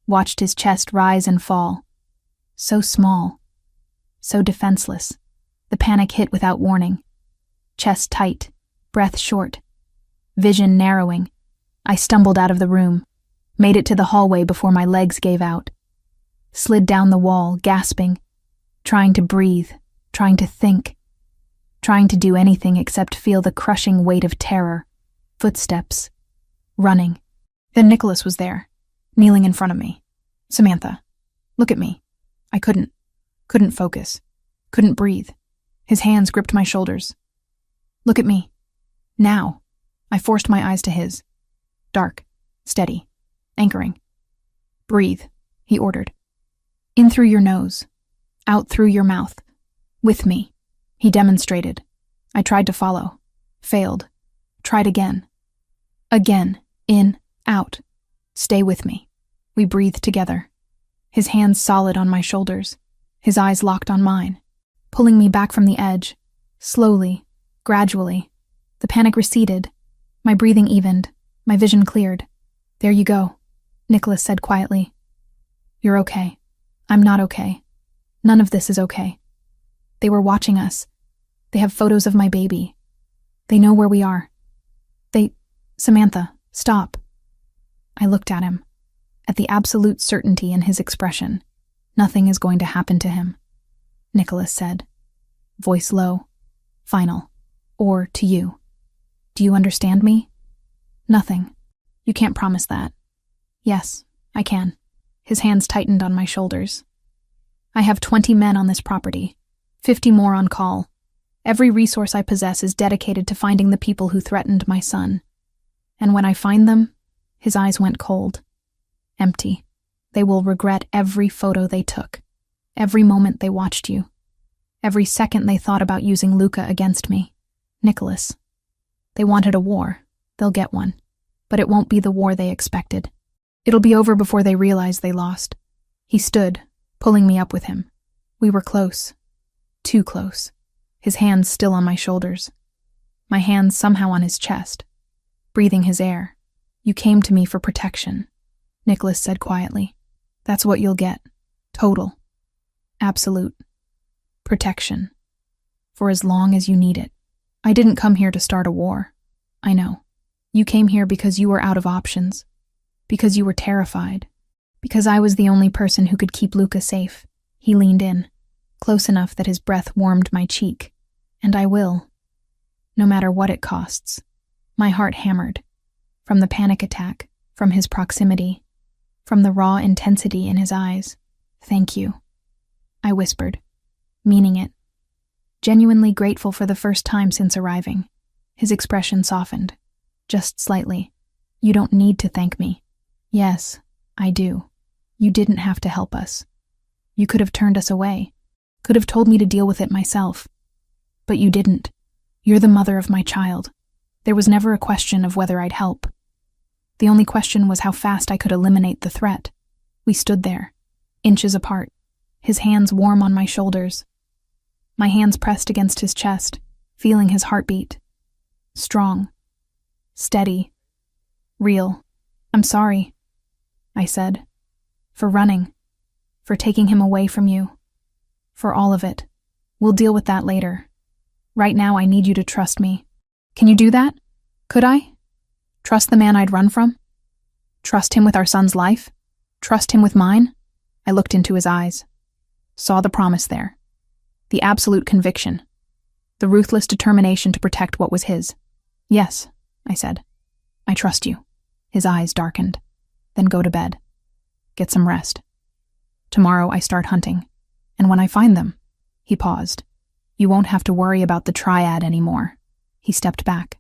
Watched his chest rise and fall. So small. So defenseless. The panic hit without warning. Chest tight. Breath short. Vision narrowing. I stumbled out of the room. Made it to the hallway before my legs gave out. Slid down the wall, gasping. Trying to breathe. Trying to think. Trying to do anything except feel the crushing weight of terror. Footsteps. Running. Then Nicholas was there, kneeling in front of me. "Samantha, look at me." I couldn't focus, couldn't breathe. His hands gripped my shoulders. "Look at me. Now." I forced my eyes to his. Dark, steady, anchoring. "Breathe," he ordered. "In through your nose, out through your mouth. With me." He demonstrated. I tried to follow. Failed. Tried again. Again. In, out. "Stay with me." We breathed together. His hands solid on my shoulders. His eyes locked on mine, pulling me back from the edge. Slowly, gradually. The panic receded. My breathing evened. My vision cleared. "There you go," Nicholas said quietly. "You're okay. I'm not okay. None of this is okay. They were watching us. They have photos of my baby. They know where we are. Samantha, stop." I looked at him, at the absolute certainty in his expression. "Nothing is going to happen to him," Nicholas said, voice low, final. "Or to you. Do you understand me?" "Nothing. You can't promise that." "Yes, I can." His hands tightened on my shoulders. "I have 20 men on this property, 50 more on call. Every resource I possess is dedicated to finding the people who threatened my son. And when I find them," his eyes went cold, empty. "They will regret every photo they took, every moment they watched you, every second they thought about using Luca against me. Nicholas, they wanted a war. They'll get one. But it won't be the war they expected. It'll be over before they realize they lost." He stood, pulling me up with him. We were close. Too close. His hands still on my shoulders. My hands somehow on his chest, breathing his air. "You came to me for protection," Nicholas said quietly. "That's what you'll get. Total. Absolute. Protection. For as long as you need it. I didn't come here to start a war. I know. You came here because you were out of options. Because you were terrified. Because I was the only person who could keep Luca safe." He leaned in, close enough that his breath warmed my cheek. "And I will. No matter what it costs." My heart hammered. From the panic attack, from his proximity, from the raw intensity in his eyes. "Thank you," I whispered, meaning it. Genuinely grateful for the first time since arriving. His expression softened, just slightly. "You don't need to thank me." "Yes, I do. You didn't have to help us. You could have turned us away, could have told me to deal with it myself. But you didn't. You're the mother of my child. There was never a question of whether I'd help. The only question was how fast I could eliminate the threat." We stood there, inches apart, his hands warm on my shoulders. My hands pressed against his chest, feeling his heartbeat. Strong. Steady. Real. "I'm sorry," I said. "For running. For taking him away from you. For all of it. We'll deal with that later. Right now I need you to trust me." "Can you do that? Could I? Trust the man I'd run from? Trust him with our son's life? Trust him with mine?" I looked into his eyes. Saw the promise there. The absolute conviction. The ruthless determination to protect what was his. "Yes," I said. "I trust you." His eyes darkened. "Then go to bed. Get some rest. Tomorrow I start hunting. And when I find them," he paused, "you won't have to worry about the triad anymore." He stepped back,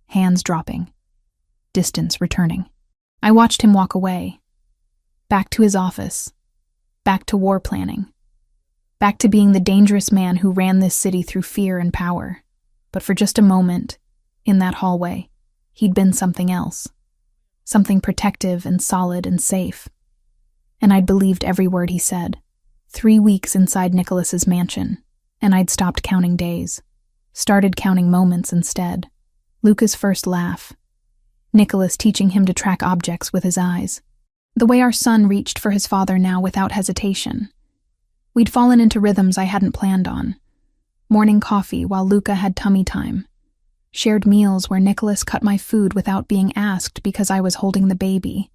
hands dropping, distance returning. I watched him walk away. Back to his office. Back to war planning. Back to being the dangerous man who ran this city through fear and power. But for just a moment, in that hallway, he'd been something else. Something protective and solid and safe. And I'd believed every word he said. 3 weeks inside Nicholas's mansion, and I'd stopped counting days. Started counting moments instead. Luca's first laugh. Nicholas teaching him to track objects with his eyes. The way our son reached for his father now without hesitation. We'd fallen into rhythms I hadn't planned on. Morning coffee while Luca had tummy time. Shared meals where Nicholas cut my food without being asked because I was holding the baby.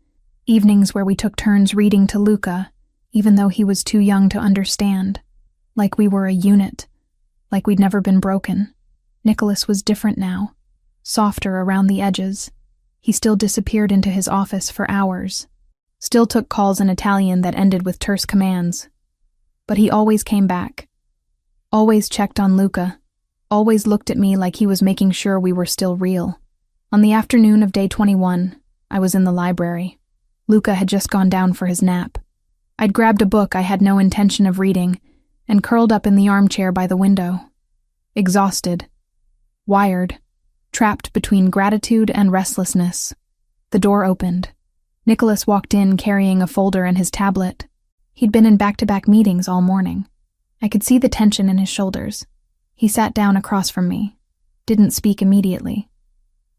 Evenings where we took turns reading to Luca, even though he was too young to understand. Like we were a unit. Like we'd never been broken. Nicholas was different now. Softer around the edges. He still disappeared into his office for hours, still took calls in Italian that ended with terse commands. But he always came back, always checked on Luca, always looked at me like he was making sure we were still real. On the afternoon of day 21, I was in the library. Luca had just gone down for his nap. I'd grabbed a book I had no intention of reading and curled up in the armchair by the window. Exhausted, wired, trapped between gratitude and restlessness. The door opened. Nicholas walked in carrying a folder and his tablet. He'd been in back-to-back meetings all morning. I could see the tension in his shoulders. He sat down across from me, didn't speak immediately,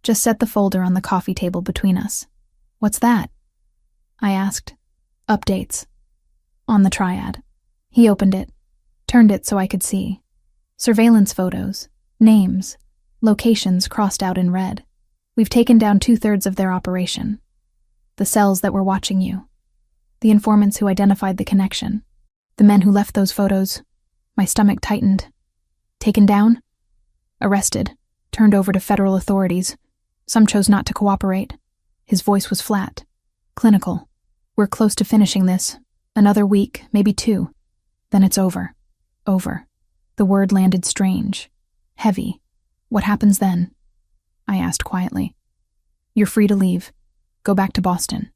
just set the folder on the coffee table between us. "What's that?" I asked. "Updates. On the triad." He opened it, turned it so I could see. Surveillance photos, names, locations crossed out in red. "We've taken down 2/3 of their operation. The cells that were watching you. The informants who identified the connection. The men who left those photos." My stomach tightened. "Taken down?" "Arrested. Turned over to federal authorities. Some chose not to cooperate." His voice was flat, clinical. "We're close to finishing this. Another week, maybe 2. Then it's over. Over." The word landed strange, heavy. "What happens then?" I asked quietly. "You're free to leave. Go back to Boston.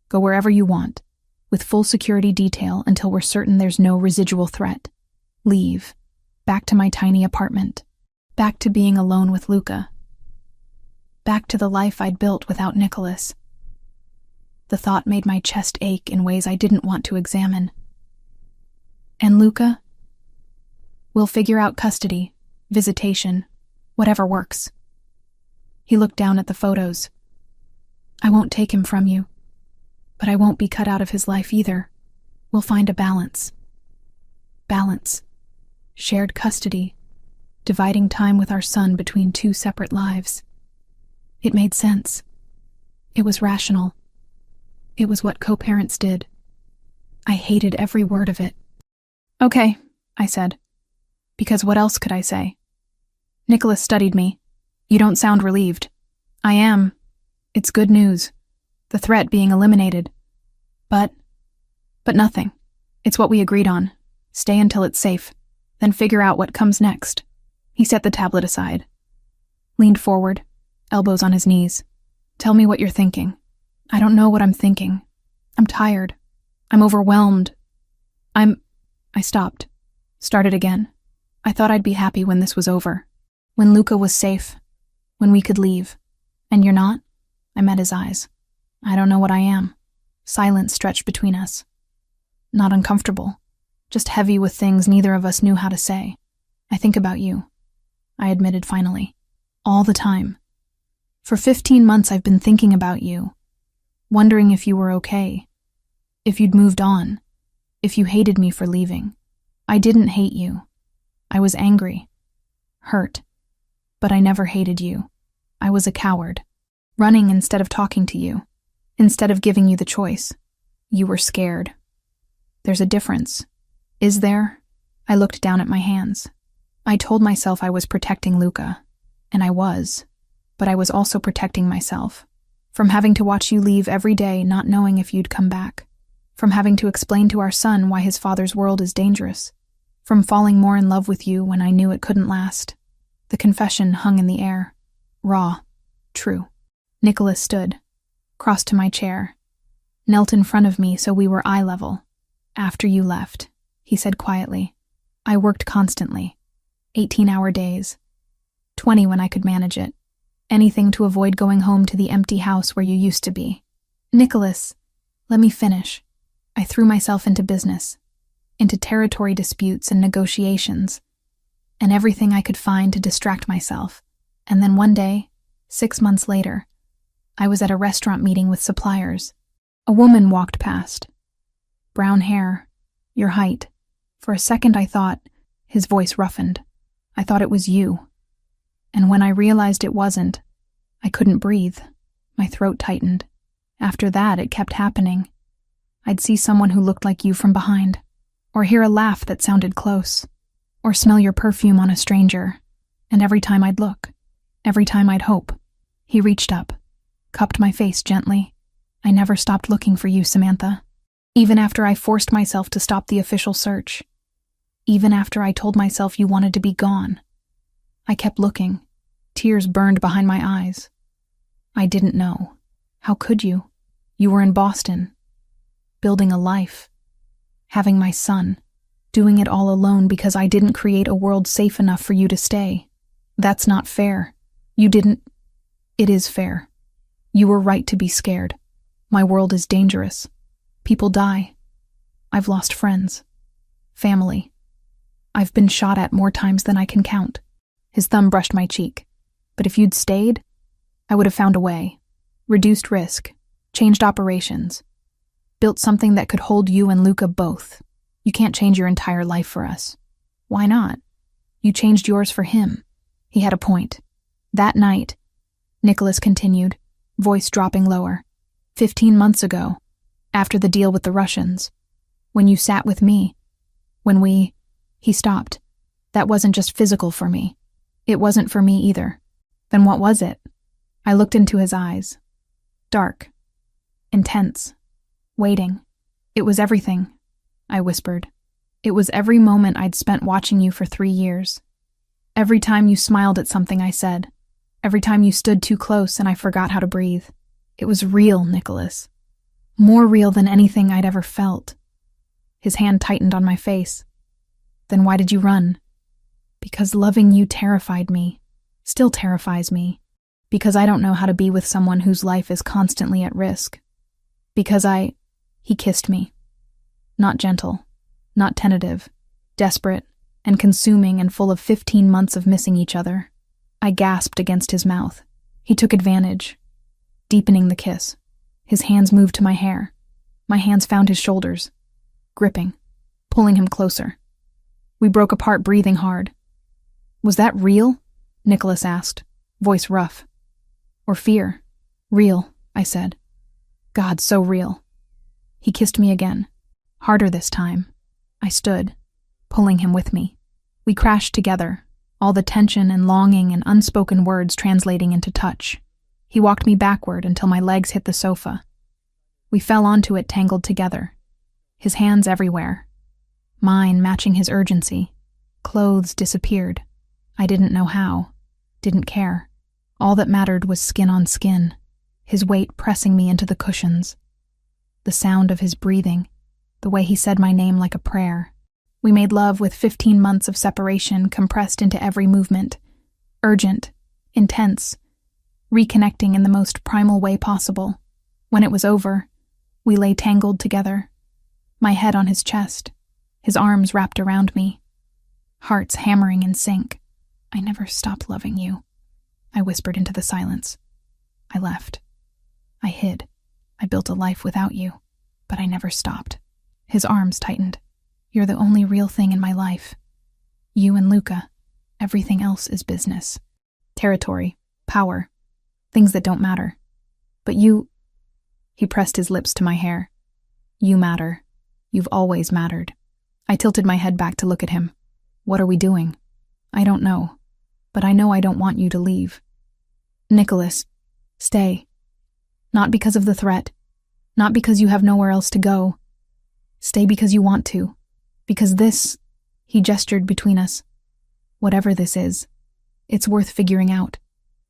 Go wherever you want, with full security detail until we're certain there's no residual threat. Leave. Back to my tiny apartment. Back to being alone with Luca. Back to the life I'd built without Nicholas." The thought made my chest ache in ways I didn't want to examine. "And Luca? We'll figure out custody, visitation, whatever works." He looked down at the photos. "I won't take him from you, but I won't be cut out of his life either. We'll find a balance. Balance. Shared custody, dividing time with our son between 2 separate lives." It made sense. It was rational. It was what co-parents did. I hated every word of it. "Okay," I said, because what else could I say? Nicholas studied me. "You don't sound relieved." "I am. It's good news. The threat being eliminated. But nothing. It's what we agreed on. Stay until it's safe, then figure out what comes next." He set the tablet aside, leaned forward, elbows on his knees. "Tell me what you're thinking." "I don't know what I'm thinking. I'm tired. I'm overwhelmed. I stopped. Started again. I thought I'd be happy when this was over. When Luca was safe. When we could leave. And you're not?" I met his eyes. "I don't know what I am." Silence stretched between us. Not uncomfortable. Just heavy with things neither of us knew how to say. "I think about you," I admitted finally. "All the time. For 15 months I've been thinking about you. Wondering if you were okay. If you'd moved on. If you hated me for leaving. I didn't hate you. I was angry. Hurt. But I never hated you. I was a coward. Running instead of talking to you. Instead of giving you the choice. You were scared. There's a difference. Is there?" I looked down at my hands. I told myself I was protecting Luca. And I was. But I was also protecting myself. From having to watch you leave every day not knowing if you'd come back. From having to explain to our son why his father's world is dangerous. From falling more in love with you when I knew it couldn't last. The confession hung in the air. Raw. True. Nicholas stood, crossed to my chair, knelt in front of me so we were eye level. "After you left," he said quietly, "I worked constantly. 18-hour days. 20 when I could manage it. Anything to avoid going home to the empty house where you used to be. Nicholas, let me finish. I threw myself into business, into territory disputes and negotiations, and everything I could find to distract myself. And then one day, 6 months later, I was at a restaurant meeting with suppliers. A woman walked past. Brown hair, your height. For a second I thought," his voice roughened, "I thought it was you. And when I realized it wasn't, I couldn't breathe. My throat tightened. After that, it kept happening. I'd see someone who looked like you from behind, or hear a laugh that sounded close, or smell your perfume on a stranger, and every time I'd look, every time I'd hope." He reached up, cupped my face gently. I never stopped looking for you, Samantha. Even after I forced myself to stop the official search. Even after I told myself you wanted to be gone. I kept looking. Tears burned behind my eyes. I didn't know. How could you? You were in Boston. Building a life. Having my son. Doing it all alone because I didn't create a world safe enough for you to stay. That's not fair. You didn't. It is fair. You were right to be scared. My world is dangerous. People die. I've lost friends. Family. I've been shot at more times than I can count. His thumb brushed my cheek. But if you'd stayed, I would have found a way. Reduced risk. Changed operations. Built something that could hold you and Luca both. You can't change your entire life for us. Why not? You changed yours for him. He had a point. That night, Nicholas continued, voice dropping lower. 15 months ago, after the deal with the Russians, when you sat with me, he stopped. That wasn't just physical for me. It wasn't for me either. Then what was it? I looked into his eyes. Dark. Intense. Waiting. It was everything, I whispered. It was every moment I'd spent watching you for 3 years. Every time you smiled at something I said. Every time you stood too close and I forgot how to breathe. It was real, Nicholas. More real than anything I'd ever felt. His hand tightened on my face. Then why did you run? Because loving you terrified me. Still terrifies me. Because I don't know how to be with someone whose life is constantly at risk. Because He kissed me. Not gentle. Not tentative. Desperate and consuming and full of 15 months of missing each other. I gasped against his mouth. He took advantage. Deepening the kiss. His hands moved to my hair. My hands found his shoulders. Gripping. Pulling him closer. We broke apart, breathing hard. Was that real? Nicholas asked, voice rough. Or fear? Real, I said. God, so real. He kissed me again. Harder this time. I stood, pulling him with me. We crashed together, all the tension and longing and unspoken words translating into touch. He walked me backward until my legs hit the sofa. We fell onto it tangled together, his hands everywhere. Mine matching his urgency. Clothes disappeared. I didn't know how. Didn't care. All that mattered was skin on skin, his weight pressing me into the cushions. The sound of his breathing, the way he said my name like a prayer. We made love with 15 months of separation compressed into every movement. Urgent, intense, reconnecting in the most primal way possible. When it was over, we lay tangled together, my head on his chest, his arms wrapped around me, hearts hammering in sync. I never stopped loving you, I whispered into the silence. I left. I hid. I built a life without you, but I never stopped. His arms tightened. You're the only real thing in my life. You and Luca. Everything else is business. Territory. Power. Things that don't matter. But you... He pressed his lips to my hair. You matter. You've always mattered. I tilted my head back to look at him. What are we doing? I don't know. But I know I don't want you to leave. Nicholas, stay. Not because of the threat. Not because you have nowhere else to go. Stay because you want to. Because this, he gestured between us. Whatever this is, it's worth figuring out.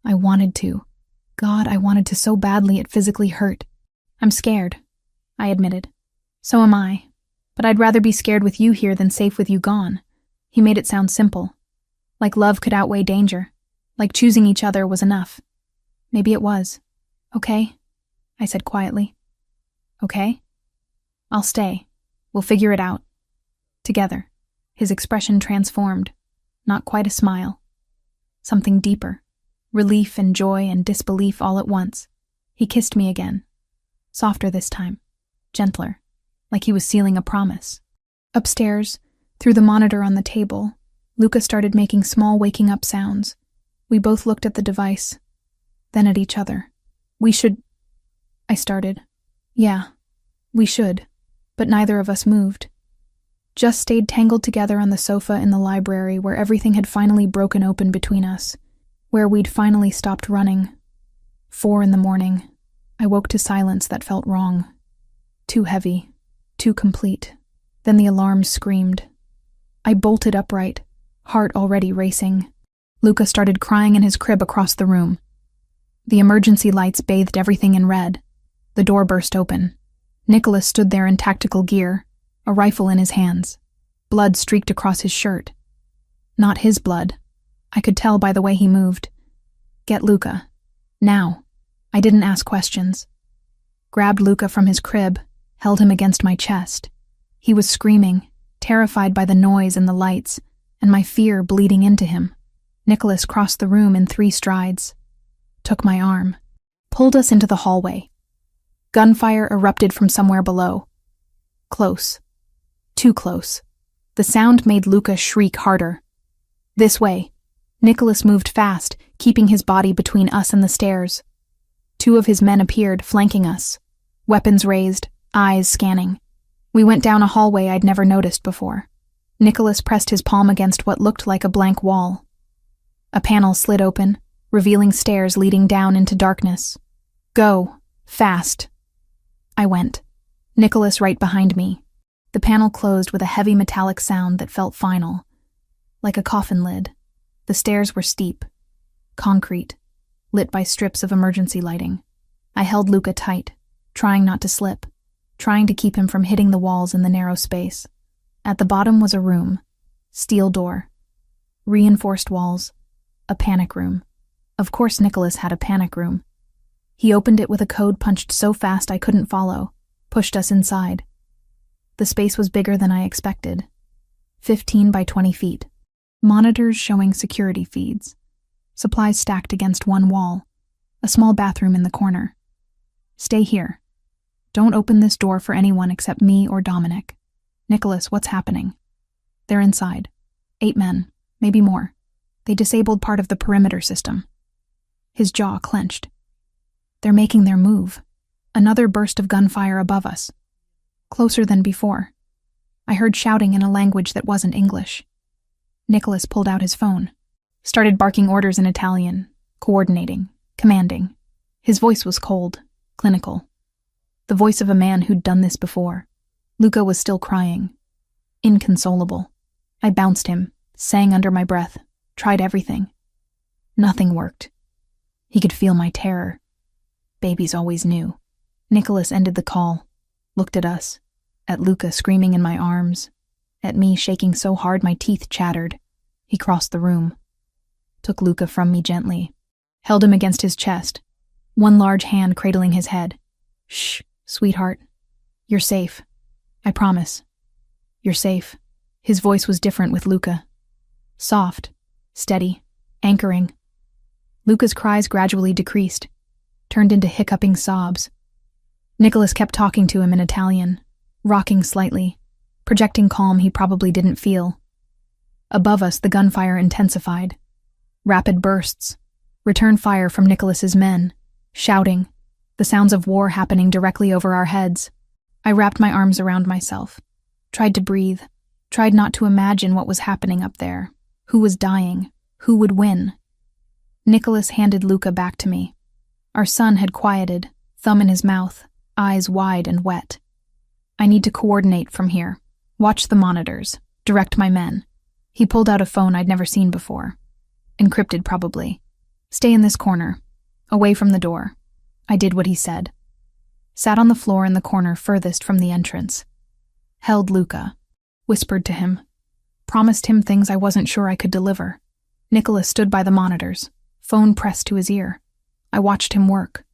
I wanted to. God, I wanted to so badly it physically hurt. I'm scared, I admitted. So am I. But I'd rather be scared with you here than safe with you gone. He made it sound simple. Like love could outweigh danger. Like choosing each other was enough. Maybe it was. Okay, I said quietly. Okay? I'll stay. We'll figure it out. Together. His expression transformed. Not quite a smile. Something deeper. Relief and joy and disbelief all at once. He kissed me again. Softer this time. Gentler. Like he was sealing a promise. Upstairs, through the monitor on the table, Luca started making small waking up sounds. We both looked at the device, then at each other. We should... I started. Yeah, we should. But neither of us moved. Just stayed tangled together on the sofa in the library where everything had finally broken open between us, where we'd finally stopped running. 4 in the morning. I woke to silence that felt wrong. Too heavy, too complete. Then the alarm screamed. I bolted upright, heart already racing. Luca started crying in his crib across the room. The emergency lights bathed everything in red. The door burst open. Nicholas stood there in tactical gear, a rifle in his hands. Blood streaked across his shirt. Not his blood. I could tell by the way he moved. Get Luca. Now. I didn't ask questions. Grabbed Luca from his crib, held him against my chest. He was screaming, terrified by the noise and the lights, and my fear bleeding into him. Nicholas crossed the room in 3 strides, took my arm, pulled us into the hallway. Gunfire erupted from somewhere below. Close. Too close. The sound made Luca shriek harder. This way. Nicholas moved fast, keeping his body between us and the stairs. 2 of his men appeared, flanking us. Weapons raised, eyes scanning. We went down a hallway I'd never noticed before. Nicholas pressed his palm against what looked like a blank wall. A panel slid open, revealing stairs leading down into darkness. Go. Fast. I went. Nicholas right behind me. The panel closed with a heavy metallic sound that felt final, like a coffin lid. The stairs were steep, concrete, lit by strips of emergency lighting. I held Luca tight, trying not to slip, trying to keep him from hitting the walls in the narrow space. At the bottom was a room, steel door, reinforced walls, a panic room. Of course Nicholas had a panic room. He opened it with a code punched so fast I couldn't follow, pushed us inside. The space was bigger than I expected. 15 by 20 feet. Monitors showing security feeds. Supplies stacked against one wall. A small bathroom in the corner. Stay here. Don't open this door for anyone except me or Dominic. Nicholas, what's happening? They're inside. 8 men, maybe more. They disabled part of the perimeter system. His jaw clenched. They're making their move. Another burst of gunfire above us. Closer than before. I heard shouting in a language that wasn't English. Nicholas pulled out his phone. Started barking orders in Italian, coordinating, commanding. His voice was cold, clinical. The voice of a man who'd done this before. Luca was still crying. Inconsolable. I bounced him, sang under my breath, tried everything. Nothing worked. He could feel my terror. Babies always knew. Nicholas ended the call, looked at us, at Luca screaming in my arms, at me shaking so hard my teeth chattered. He crossed the room, took Luca from me gently, held him against his chest, one large hand cradling his head. Shh, sweetheart. You're safe. I promise. You're safe. His voice was different with Luca. Soft, steady, anchoring. Luca's cries gradually decreased, turned into hiccuping sobs. Nicholas kept talking to him in Italian, rocking slightly, projecting calm he probably didn't feel. Above us, the gunfire intensified. Rapid bursts. Return fire from Nicholas's men. Shouting. The sounds of war happening directly over our heads. I wrapped my arms around myself. Tried to breathe. Tried not to imagine what was happening up there. Who was dying? Who would win? Nicholas handed Luca back to me. Our son had quieted, thumb in his mouth, eyes wide and wet. I need to coordinate from here. Watch the monitors. Direct my men. He pulled out a phone I'd never seen before. Encrypted, probably. Stay in this corner, away from the door. I did what he said. Sat on the floor in the corner furthest from the entrance. Held Luca. Whispered to him. Promised him things I wasn't sure I could deliver. Nicholas stood by the monitors, phone pressed to his ear. I watched him work.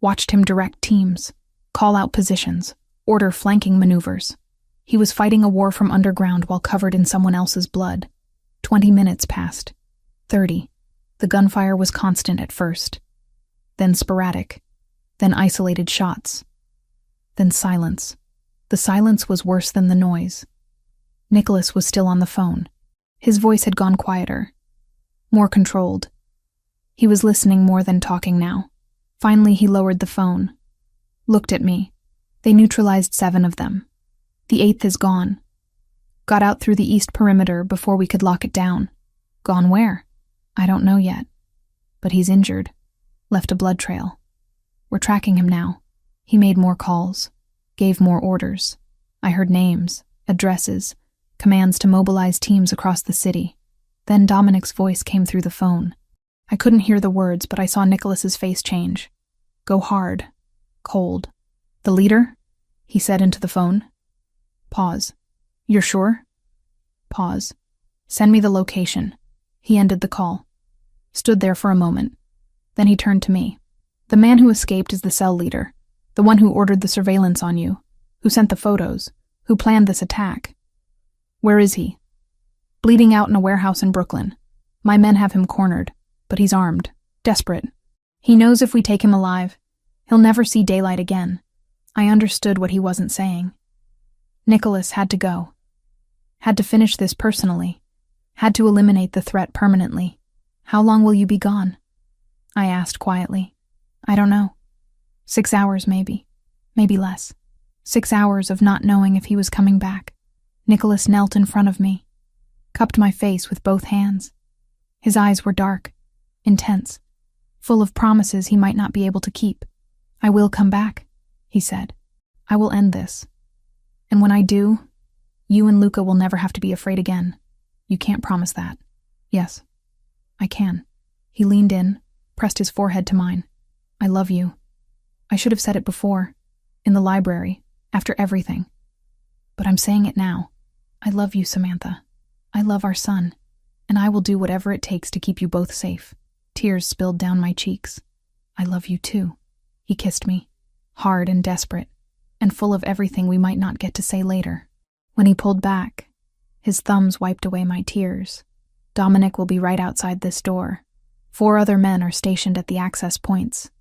Watched him direct teams, call out positions, order flanking maneuvers. He was fighting a war from underground while covered in someone else's blood. 20 minutes passed. 30. The gunfire was constant at first. Then sporadic. Then isolated shots. Then silence. The silence was worse than the noise. Nicholas was still on the phone. His voice had gone quieter. More controlled. He was listening more than talking now. Finally, he lowered the phone. Looked at me. They neutralized 7 of them. The 8th is gone. Got out through the east perimeter before we could lock it down. Gone where? I don't know yet. But he's injured. Left a blood trail. We're tracking him now. He made more calls, gave more orders. I heard names, addresses, commands to mobilize teams across the city. Then Dominic's voice came through the phone. I couldn't hear the words, but I saw Nicholas's face change. Go hard. Cold. The leader? He said into the phone. Pause. You're sure? Pause. Send me the location. He ended the call. Stood there for a moment. Then he turned to me. The man who escaped is the cell leader, the one who ordered the surveillance on you, who sent the photos, who planned this attack. Where is he? Bleeding out in a warehouse in Brooklyn. My men have him cornered, but he's armed, desperate. He knows if we take him alive, he'll never see daylight again. I understood what he wasn't saying. Nicholas had to go. Had to finish this personally. Had to eliminate the threat permanently. How long will you be gone? I asked quietly. I don't know. 6 hours maybe. Maybe less. 6 hours of not knowing if he was coming back. Nicholas knelt in front of me, cupped my face with both hands. His eyes were dark, intense, full of promises he might not be able to keep. I will come back, he said. I will end this. And when I do, you and Luca will never have to be afraid again. You can't promise that. Yes, I can. He leaned in, pressed his forehead to mine. I love you. I should have said it before, in the library, after everything. But I'm saying it now. I love you, Samantha. I love our son, and I will do whatever it takes to keep you both safe. Tears spilled down my cheeks. I love you too. He kissed me, hard and desperate, and full of everything we might not get to say later. When he pulled back, his thumbs wiped away my tears. Dominic will be right outside this door. 4 other men are stationed at the access points.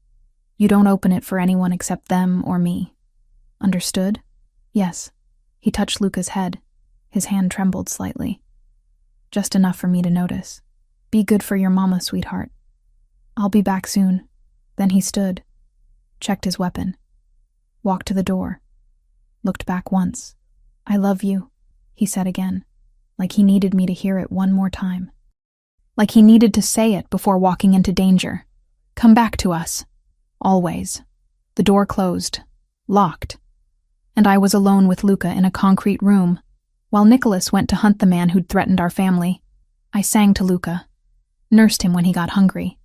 You don't open it for anyone except them or me. Understood? Yes. He touched Luca's head. His hand trembled slightly. Just enough for me to notice. Be good for your mama, sweetheart. I'll be back soon. Then he stood, checked his weapon, walked to the door, looked back once. I love you, he said again, like he needed me to hear it one more time. Like he needed to say it before walking into danger. Come back to us. Always. The door closed, locked, and I was alone with Luca in a concrete room, while Nicholas went to hunt the man who'd threatened our family. I sang to Luca, nursed him when he got hungry,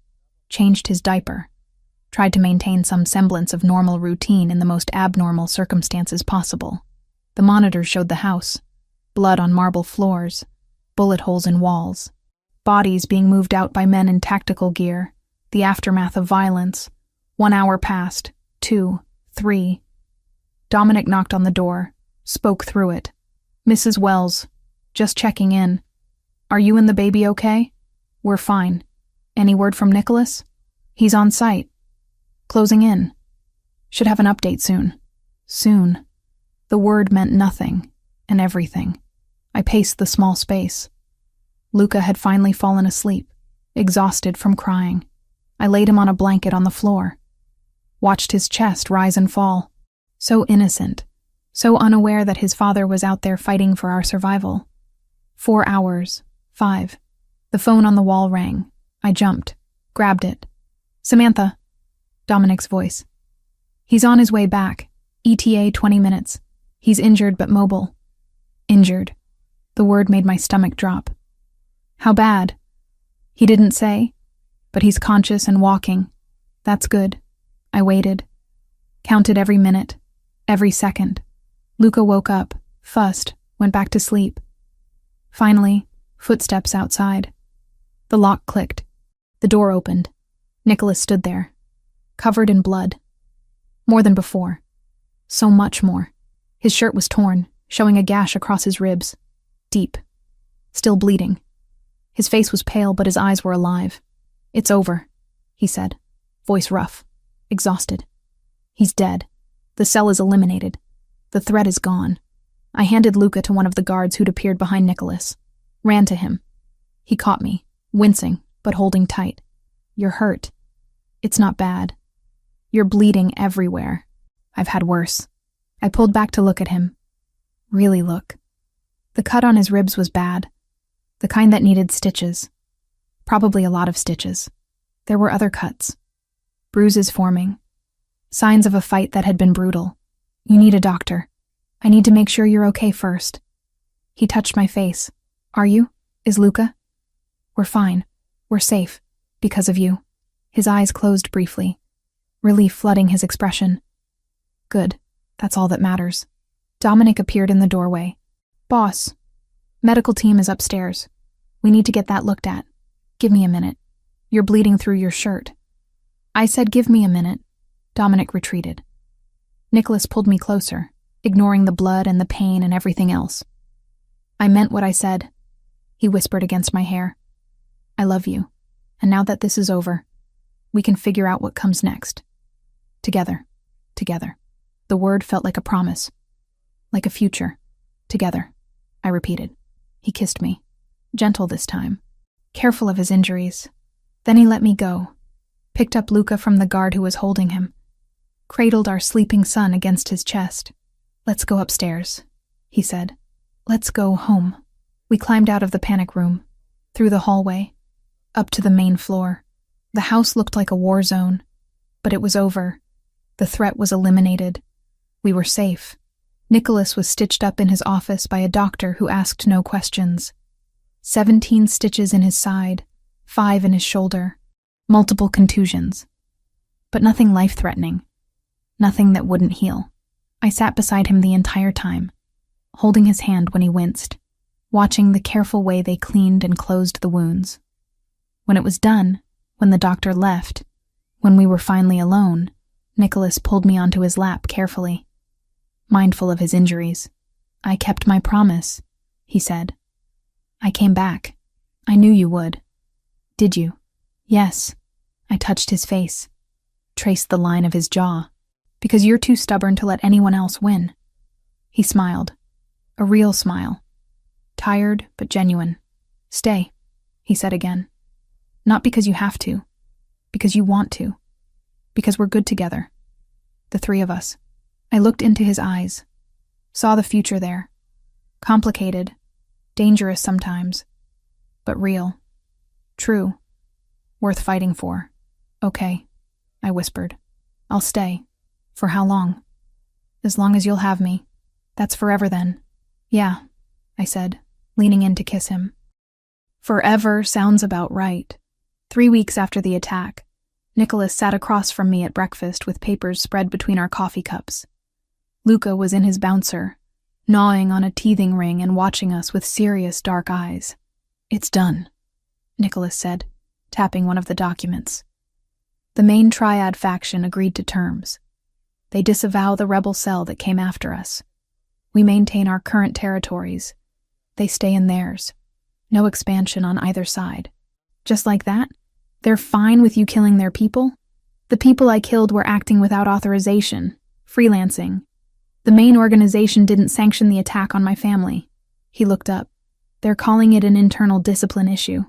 changed his diaper, tried to maintain some semblance of normal routine in the most abnormal circumstances possible. The monitors showed the house, blood on marble floors, bullet holes in walls, bodies being moved out by men in tactical gear, the aftermath of violence. 1 hour passed, 2, 3. Dominic knocked on the door, spoke through it. Mrs. Wells, just checking in. Are you and the baby okay? We're fine. Any word from Nicholas? He's on site. Closing in. Should have an update soon. Soon. The word meant nothing, and everything. I paced the small space. Luca had finally fallen asleep, exhausted from crying. I laid him on a blanket on the floor. Watched his chest rise and fall. So innocent. So unaware that his father was out there fighting for our survival. 4 hours. 5. The phone on the wall rang. I jumped. Grabbed it. Samantha. Dominic's voice. He's on his way back. ETA 20 minutes. He's injured but mobile. Injured. The word made my stomach drop. How bad? He didn't say, but he's conscious and walking. That's good. I waited. Counted every minute. Every second. Luca woke up, fussed, went back to sleep. Finally, footsteps outside. The lock clicked. The door opened. Nicholas stood there, covered in blood. More than before. So much more. His shirt was torn, showing a gash across his ribs. Deep. Still bleeding. His face was pale, but his eyes were alive. It's over, he said, voice rough, exhausted. He's dead. The cell is eliminated. The threat is gone. I handed Luca to one of the guards who'd appeared behind Nicholas. Ran to him. He caught me, wincing, but holding tight. You're hurt. It's not bad. You're bleeding everywhere. I've had worse. I pulled back to look at him. Really look. The cut on his ribs was bad. The kind that needed stitches. Probably a lot of stitches. There were other cuts. bruises forming. Signs of a fight that had been brutal. You need a doctor. I need to make sure you're okay first. He touched my face. Are you? Is Luca? We're fine. We're safe. Because of you. His eyes closed briefly, relief flooding his expression. Good. That's all that matters. Dominic appeared in the doorway. Boss, medical team is upstairs. We need to get that looked at. Give me a minute. You're bleeding through your shirt. I said give me a minute. Dominic retreated. Nicholas pulled me closer, ignoring the blood and the pain and everything else. I meant what I said. He whispered against my hair. I love you, and now that this is over, we can figure out what comes next. Together. Together. The word felt like a promise. Like a future. Together. I repeated. He kissed me. Gentle this time. Careful of his injuries. Then he let me go. Picked up Luca from the guard who was holding him. Cradled our sleeping son against his chest. Let's go upstairs, he said. Let's go home. We climbed out of the panic room. Through the hallway. Up to the main floor. The house looked like a war zone. But it was over. The threat was eliminated. We were safe. Nicholas was stitched up in his office by a doctor who asked no questions. 17 stitches in his side, 5 in his shoulder, multiple contusions. But nothing life-threatening. Nothing that wouldn't heal. I sat beside him the entire time, holding his hand when he winced, watching the careful way they cleaned and closed the wounds. When it was done, when the doctor left, when we were finally alone, Nicholas pulled me onto his lap carefully. Mindful of his injuries. I kept my promise, he said. I came back. I knew you would. Did you? Yes. I touched his face. Traced the line of his jaw. Because you're too stubborn to let anyone else win. He smiled. A real smile. Tired, but genuine. Stay, he said again. Not because you have to. Because you want to. Because we're good together. The three of us. I looked into his eyes. Saw the future there. Complicated. Dangerous sometimes. But real. True. Worth fighting for. Okay, I whispered. I'll stay. For how long? As long as you'll have me. That's forever then. Yeah, I said, leaning in to kiss him. Forever sounds about right. 3 weeks after the attack, Nicholas sat across from me at breakfast with papers spread between our coffee cups. Luca was in his bouncer, gnawing on a teething ring and watching us with serious dark eyes. It's done, Nicholas said, tapping one of the documents. The main triad faction agreed to terms. They disavow the rebel cell that came after us. We maintain our current territories. They stay in theirs. No expansion on either side. Just like that, they're fine with you killing their people? The people I killed were acting without authorization, freelancing. The main organization didn't sanction the attack on my family. He looked up. They're calling it an internal discipline issue.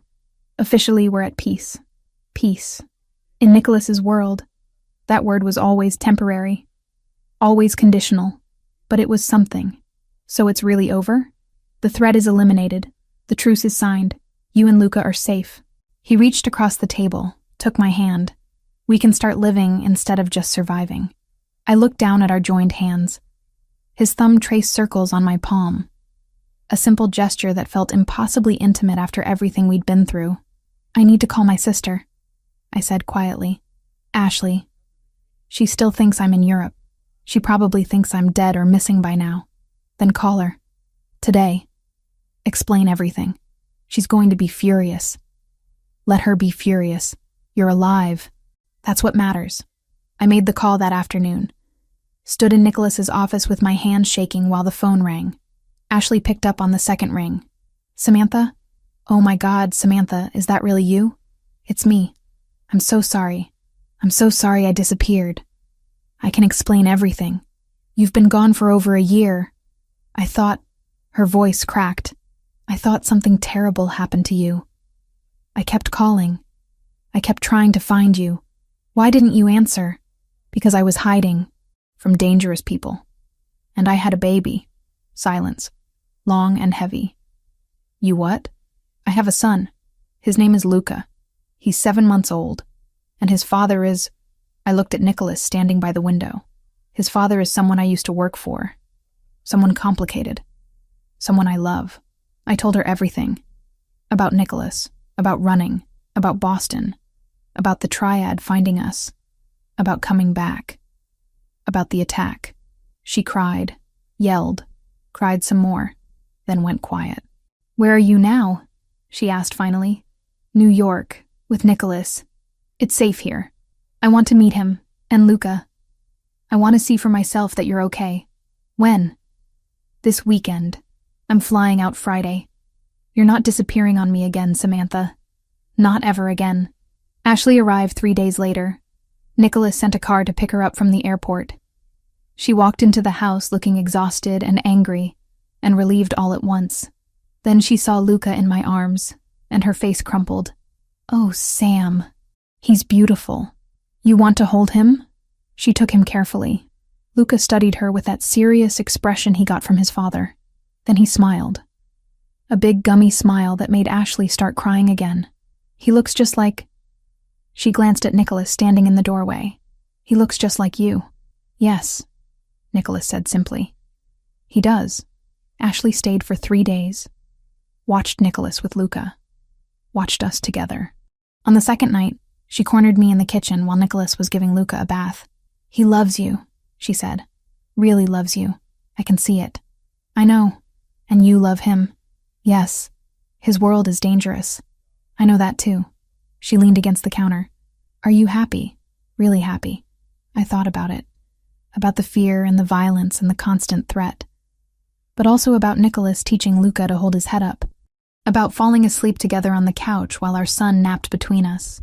Officially, we're at peace. Peace. In Nicholas's world, that word was always temporary. Always conditional. But it was something. So it's really over? The threat is eliminated. The truce is signed. You and Luca are safe. He reached across the table, took my hand. We can start living instead of just surviving. I looked down at our joined hands. His thumb traced circles on my palm. A simple gesture that felt impossibly intimate after everything we'd been through. I need to call my sister, I said quietly. Ashley. She still thinks I'm in Europe. She probably thinks I'm dead or missing by now. Then call her. Today. Explain everything. She's going to be furious. Let her be furious. You're alive. That's what matters. I made the call that afternoon. Stood in Nicholas's office with my hand shaking while the phone rang. Ashley picked up on the second ring. Samantha? Oh my God, Samantha, is that really you? It's me. I'm so sorry. I'm so sorry I disappeared. I can explain everything. You've been gone for over a year. I thought, her voice cracked. I thought something terrible happened to you. I kept calling. I kept trying to find you. Why didn't you answer? Because I was hiding. From dangerous people. And I had a baby. Silence. Long and heavy. You what? I have a son. His name is Luca. He's 7 months old. And his father is... I looked at Nicholas standing by the window. His father is someone I used to work for. Someone complicated. Someone I love. I told her everything. About Nicholas, about running, about Boston, about the triad finding us, about coming back, about the attack. She cried, yelled, cried some more, then went quiet. "Where are you now?" she asked finally. "New York, with Nicholas. It's safe here. I want to meet him, and Luca. I want to see for myself that you're okay." "When?" "This weekend. I'm flying out Friday. You're not disappearing on me again, Samantha. Not ever again." Ashley arrived 3 days later. Nicholas sent a car to pick her up from the airport. She walked into the house looking exhausted and angry, and relieved all at once. Then she saw Luca in my arms, and her face crumpled. "Oh, Sam. He's beautiful. You want to hold him?" She took him carefully. Luca studied her with that serious expression he got from his father. Then he smiled. A big gummy smile that made Ashley start crying again. "He looks just like..." She glanced at Nicholas standing in the doorway. "He looks just like you." "Yes," Nicholas said simply. "He does." Ashley stayed for 3 days. Watched Nicholas with Luca. Watched us together. On the second night, she cornered me in the kitchen while Nicholas was giving Luca a bath. "He loves you," she said. "Really loves you. I can see it." "I know. And you love him." "Yes. His world is dangerous." "I know that too." She leaned against the counter. "Are you happy? Really happy?" I thought about it. About the fear and the violence and the constant threat. But also about Nicholas teaching Luca to hold his head up. About falling asleep together on the couch while our son napped between us.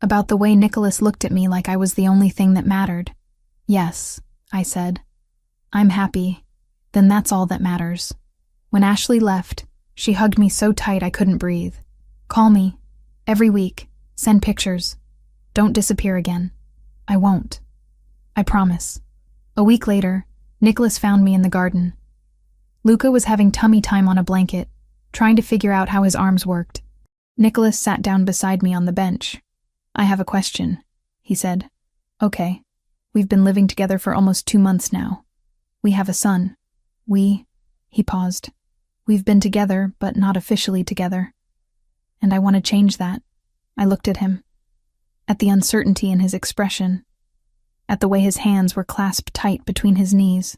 About the way Nicholas looked at me like I was the only thing that mattered. "Yes," I said. "I'm happy. Then that's all that matters." When Ashley left, she hugged me so tight I couldn't breathe. "Call me. Every week. Send pictures. Don't disappear again." "I won't. I promise." A week later, Nicholas found me in the garden. Luca was having tummy time on a blanket, trying to figure out how his arms worked. Nicholas sat down beside me on the bench. "I have a question," he said. "Okay. We've been living together for almost 2 months now. We have a son. He paused. "We've been together, but not officially together. And I want to change that." I looked at him. At the uncertainty in his expression. At the way his hands were clasped tight between his knees.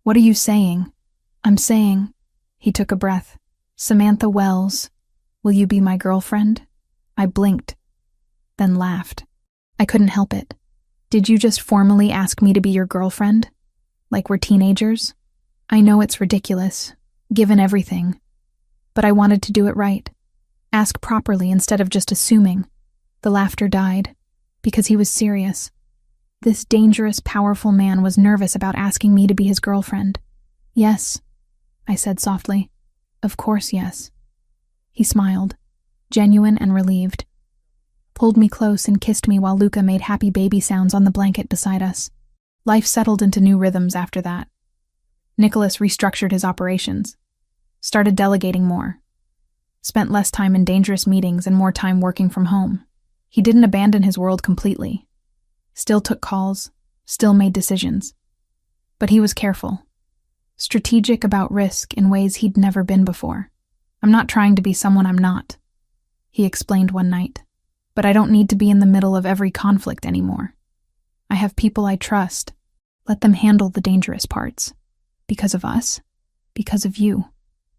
"What are you saying?" "I'm saying," he took a breath, "Samantha Wells, will you be my girlfriend?" I blinked, then laughed. I couldn't help it. "Did you just formally ask me to be your girlfriend? Like we're teenagers?" I know it's ridiculous, given everything. But I wanted to do it right. Ask properly instead of just assuming. The laughter died, because he was serious. This dangerous, powerful man was nervous about asking me to be his girlfriend. "Yes," I said softly. "Of course, yes." He smiled, genuine and relieved. Pulled me close and kissed me while Luca made happy baby sounds on the blanket beside us. Life settled into new rhythms after that. Nicholas restructured his operations. Started delegating more. Spent less time in dangerous meetings and more time working from home. He didn't abandon his world completely. Still took calls, still made decisions. But he was careful. Strategic about risk in ways he'd never been before. "I'm not trying to be someone I'm not," he explained one night. "But I don't need to be in the middle of every conflict anymore. I have people I trust. Let them handle the dangerous parts. Because of us. Because of you.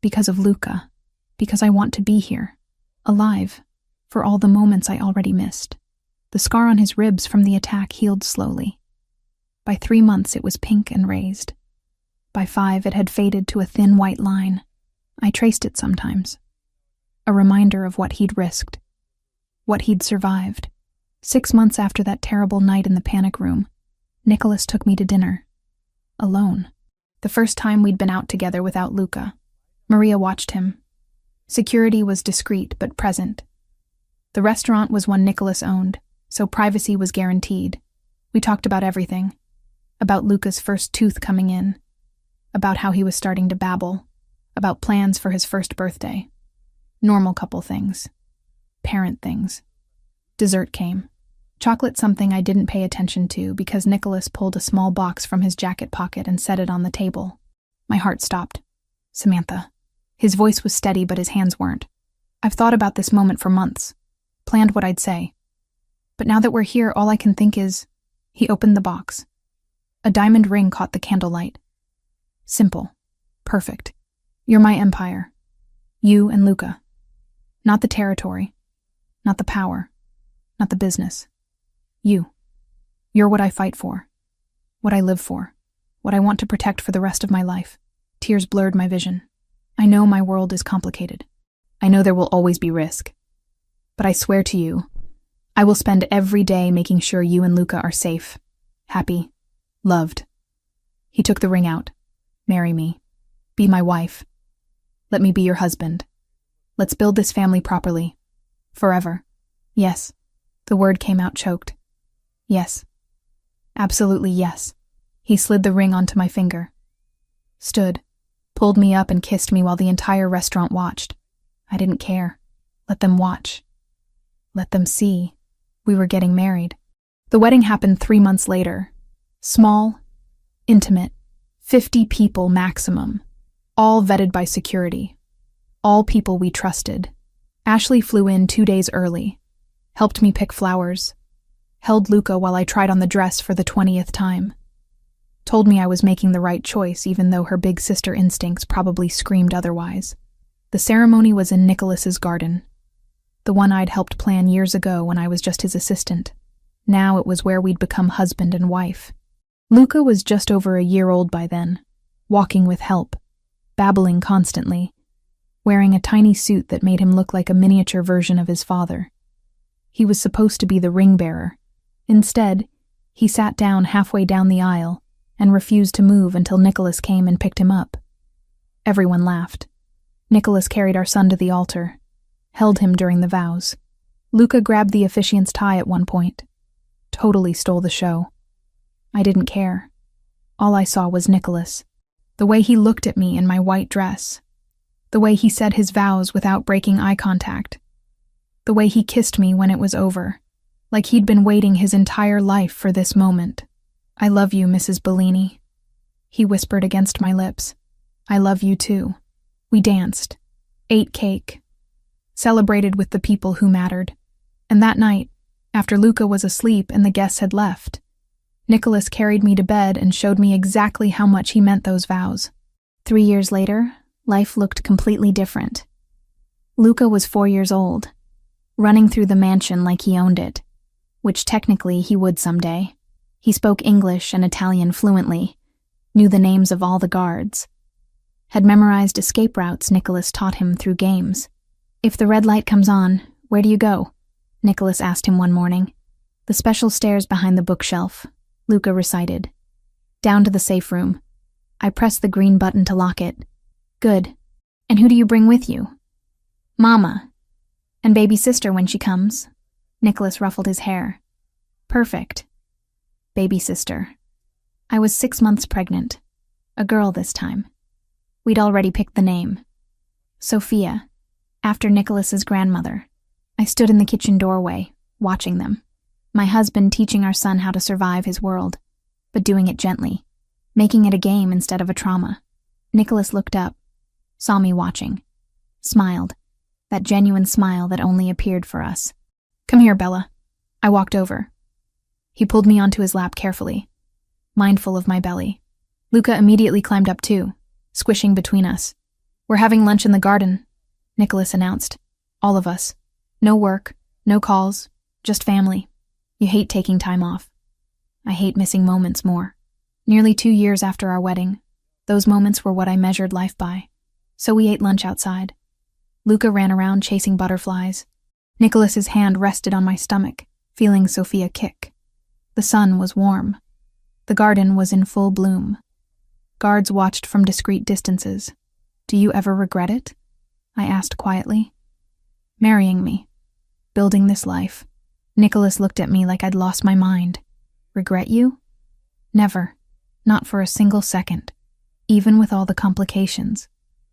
Because of Luca. Because I want to be here. Alive. For all the moments I already missed." The scar on his ribs from the attack healed slowly. By 3 months it was pink and raised. By 5 it had faded to a thin white line. I traced it sometimes. A reminder of what he'd risked. What he'd survived. 6 months after that terrible night in the panic room, Nicholas took me to dinner. Alone. The first time we'd been out together without Luca. Maria watched him. Security was discreet but present. The restaurant was one Nicholas owned, so privacy was guaranteed. We talked about everything. About Luca's first tooth coming in. About how he was starting to babble. About plans for his first birthday. Normal couple things. Parent things. Dessert came. Chocolate something I didn't pay attention to because Nicholas pulled a small box from his jacket pocket and set it on the table. My heart stopped. Samantha. His voice was steady, but his hands weren't. I've thought about this moment for months, planned what I'd say. But now that we're here, all I can think is, he opened the box. A diamond ring caught the candlelight. Simple. Perfect. You're my empire. You and Luca. Not the territory. Not the power. Not the business. You. You're what I fight for. What I live for. What I want to protect for the rest of my life. Tears blurred my vision. I know my world is complicated. I know there will always be risk. But I swear to you, I will spend every day making sure you and Luca are safe, happy, loved. He took the ring out. Marry me. Be my wife. Let me be your husband. Let's build this family properly. Forever. Yes. The word came out choked. Yes. Absolutely yes. He slid the ring onto my finger. Stood. Pulled me up and kissed me while the entire restaurant watched. I didn't care. Let them watch. Let them see. We were getting married. The wedding happened 3 months later. Small, intimate, 50 people maximum. All vetted by security. All people we trusted. Ashley flew in 2 days early. Helped me pick flowers. Held Luca while I tried on the dress for the 20th time. Told me I was making the right choice, even though her big sister instincts probably screamed otherwise. The ceremony was in Nicholas's garden. The one I'd helped plan years ago when I was just his assistant. Now it was where we'd become husband and wife. Luca was just over a year old by then, walking with help, babbling constantly, wearing a tiny suit that made him look like a miniature version of his father. He was supposed to be the ring bearer. Instead, he sat down halfway down the aisle and refused to move until Nicholas came and picked him up. Everyone laughed. Nicholas carried our son to the altar, held him during the vows. Luca grabbed the officiant's tie at one point. Totally stole the show. I didn't care. All I saw was Nicholas. The way he looked at me in my white dress. The way he said his vows without breaking eye contact. The way he kissed me when it was over, like he'd been waiting his entire life for this moment. I love you, Mrs. Bellini. He whispered against my lips. I love you too. We danced, ate cake, celebrated with the people who mattered. And that night, after Luca was asleep and the guests had left, Nicholas carried me to bed and showed me exactly how much he meant those vows. 3 years later, life looked completely different. Luca was 4 years old, running through the mansion like he owned it, which technically he would someday. He spoke English and Italian fluently, knew the names of all the guards, had memorized escape routes Nicholas taught him through games. If the red light comes on, where do you go? Nicholas asked him one morning. The special stairs behind the bookshelf, Luca recited. Down to the safe room. I pressed the green button to lock it. Good. And who do you bring with you? Mama. And baby sister when she comes. Nicholas ruffled his hair. Perfect. Baby sister. I was 6 months pregnant. A girl this time. We'd already picked the name. Sophia, after Nicholas's grandmother. I stood in the kitchen doorway, watching them. My husband teaching our son how to survive his world, but doing it gently, making it a game instead of a trauma. Nicholas looked up, saw me watching, smiled, that genuine smile that only appeared for us. Come here, Bella. I walked over. He pulled me onto his lap carefully, mindful of my belly. Luca immediately climbed up too, squishing between us. We're having lunch in the garden, Nicholas announced. All of us. No work, no calls, just family. You hate taking time off. I hate missing moments more. Nearly 2 years after our wedding, those moments were what I measured life by. So we ate lunch outside. Luca ran around chasing butterflies. Nicholas's hand rested on my stomach, feeling Sophia kick. The sun was warm. The garden was in full bloom. Guards watched from discreet distances. Do you ever regret it? I asked quietly. Marrying me. Building this life. Nicholas looked at me like I'd lost my mind. Regret you? Never. Not for a single second. Even with all the complications.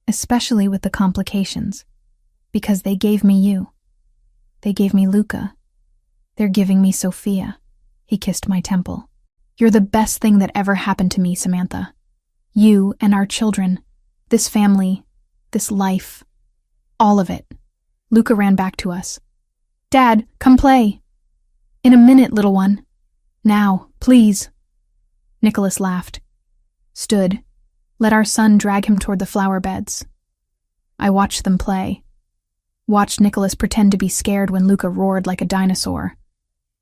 Especially with the complications. Because they gave me you. They gave me Luca. They're giving me Sophia. He kissed my temple. You're the best thing that ever happened to me, Samantha. You and our children, this family, this life, all of it. Luca ran back to us. Dad, come play. In a minute, little one. Now, please. Nicholas laughed, stood, let our son drag him toward the flower beds. I watched them play. Watched Nicholas pretend to be scared when Luca roared like a dinosaur.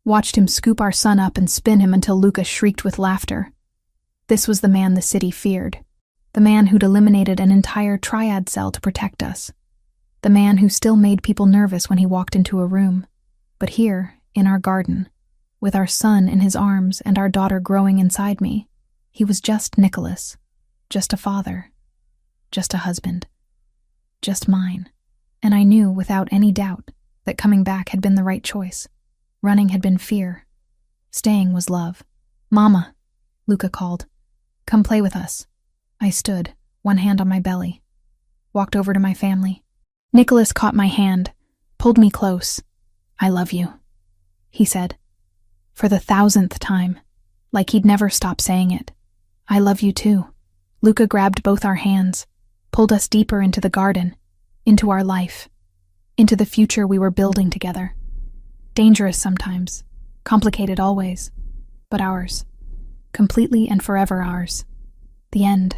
Watched him scoop our son up and spin him until Luca shrieked with laughter. This was the man the city feared. The man who'd eliminated an entire triad cell to protect us. The man who still made people nervous when he walked into a room. But here, in our garden, with our son in his arms and our daughter growing inside me, he was just Nicholas. Just a father. Just a husband. Just mine. And I knew, without any doubt, that coming back had been the right choice. Running had been fear. Staying was love. Mama, Luca called. Come play with us. I stood, one hand on my belly. Walked over to my family. Nicholas caught my hand, pulled me close. I love you, he said. For the 1,000th time, like he'd never stop saying it. I love you too. Luca grabbed both our hands, pulled us deeper into the garden, into our life, into the future we were building together. Dangerous sometimes, complicated always, but ours. Completely and forever ours. The end.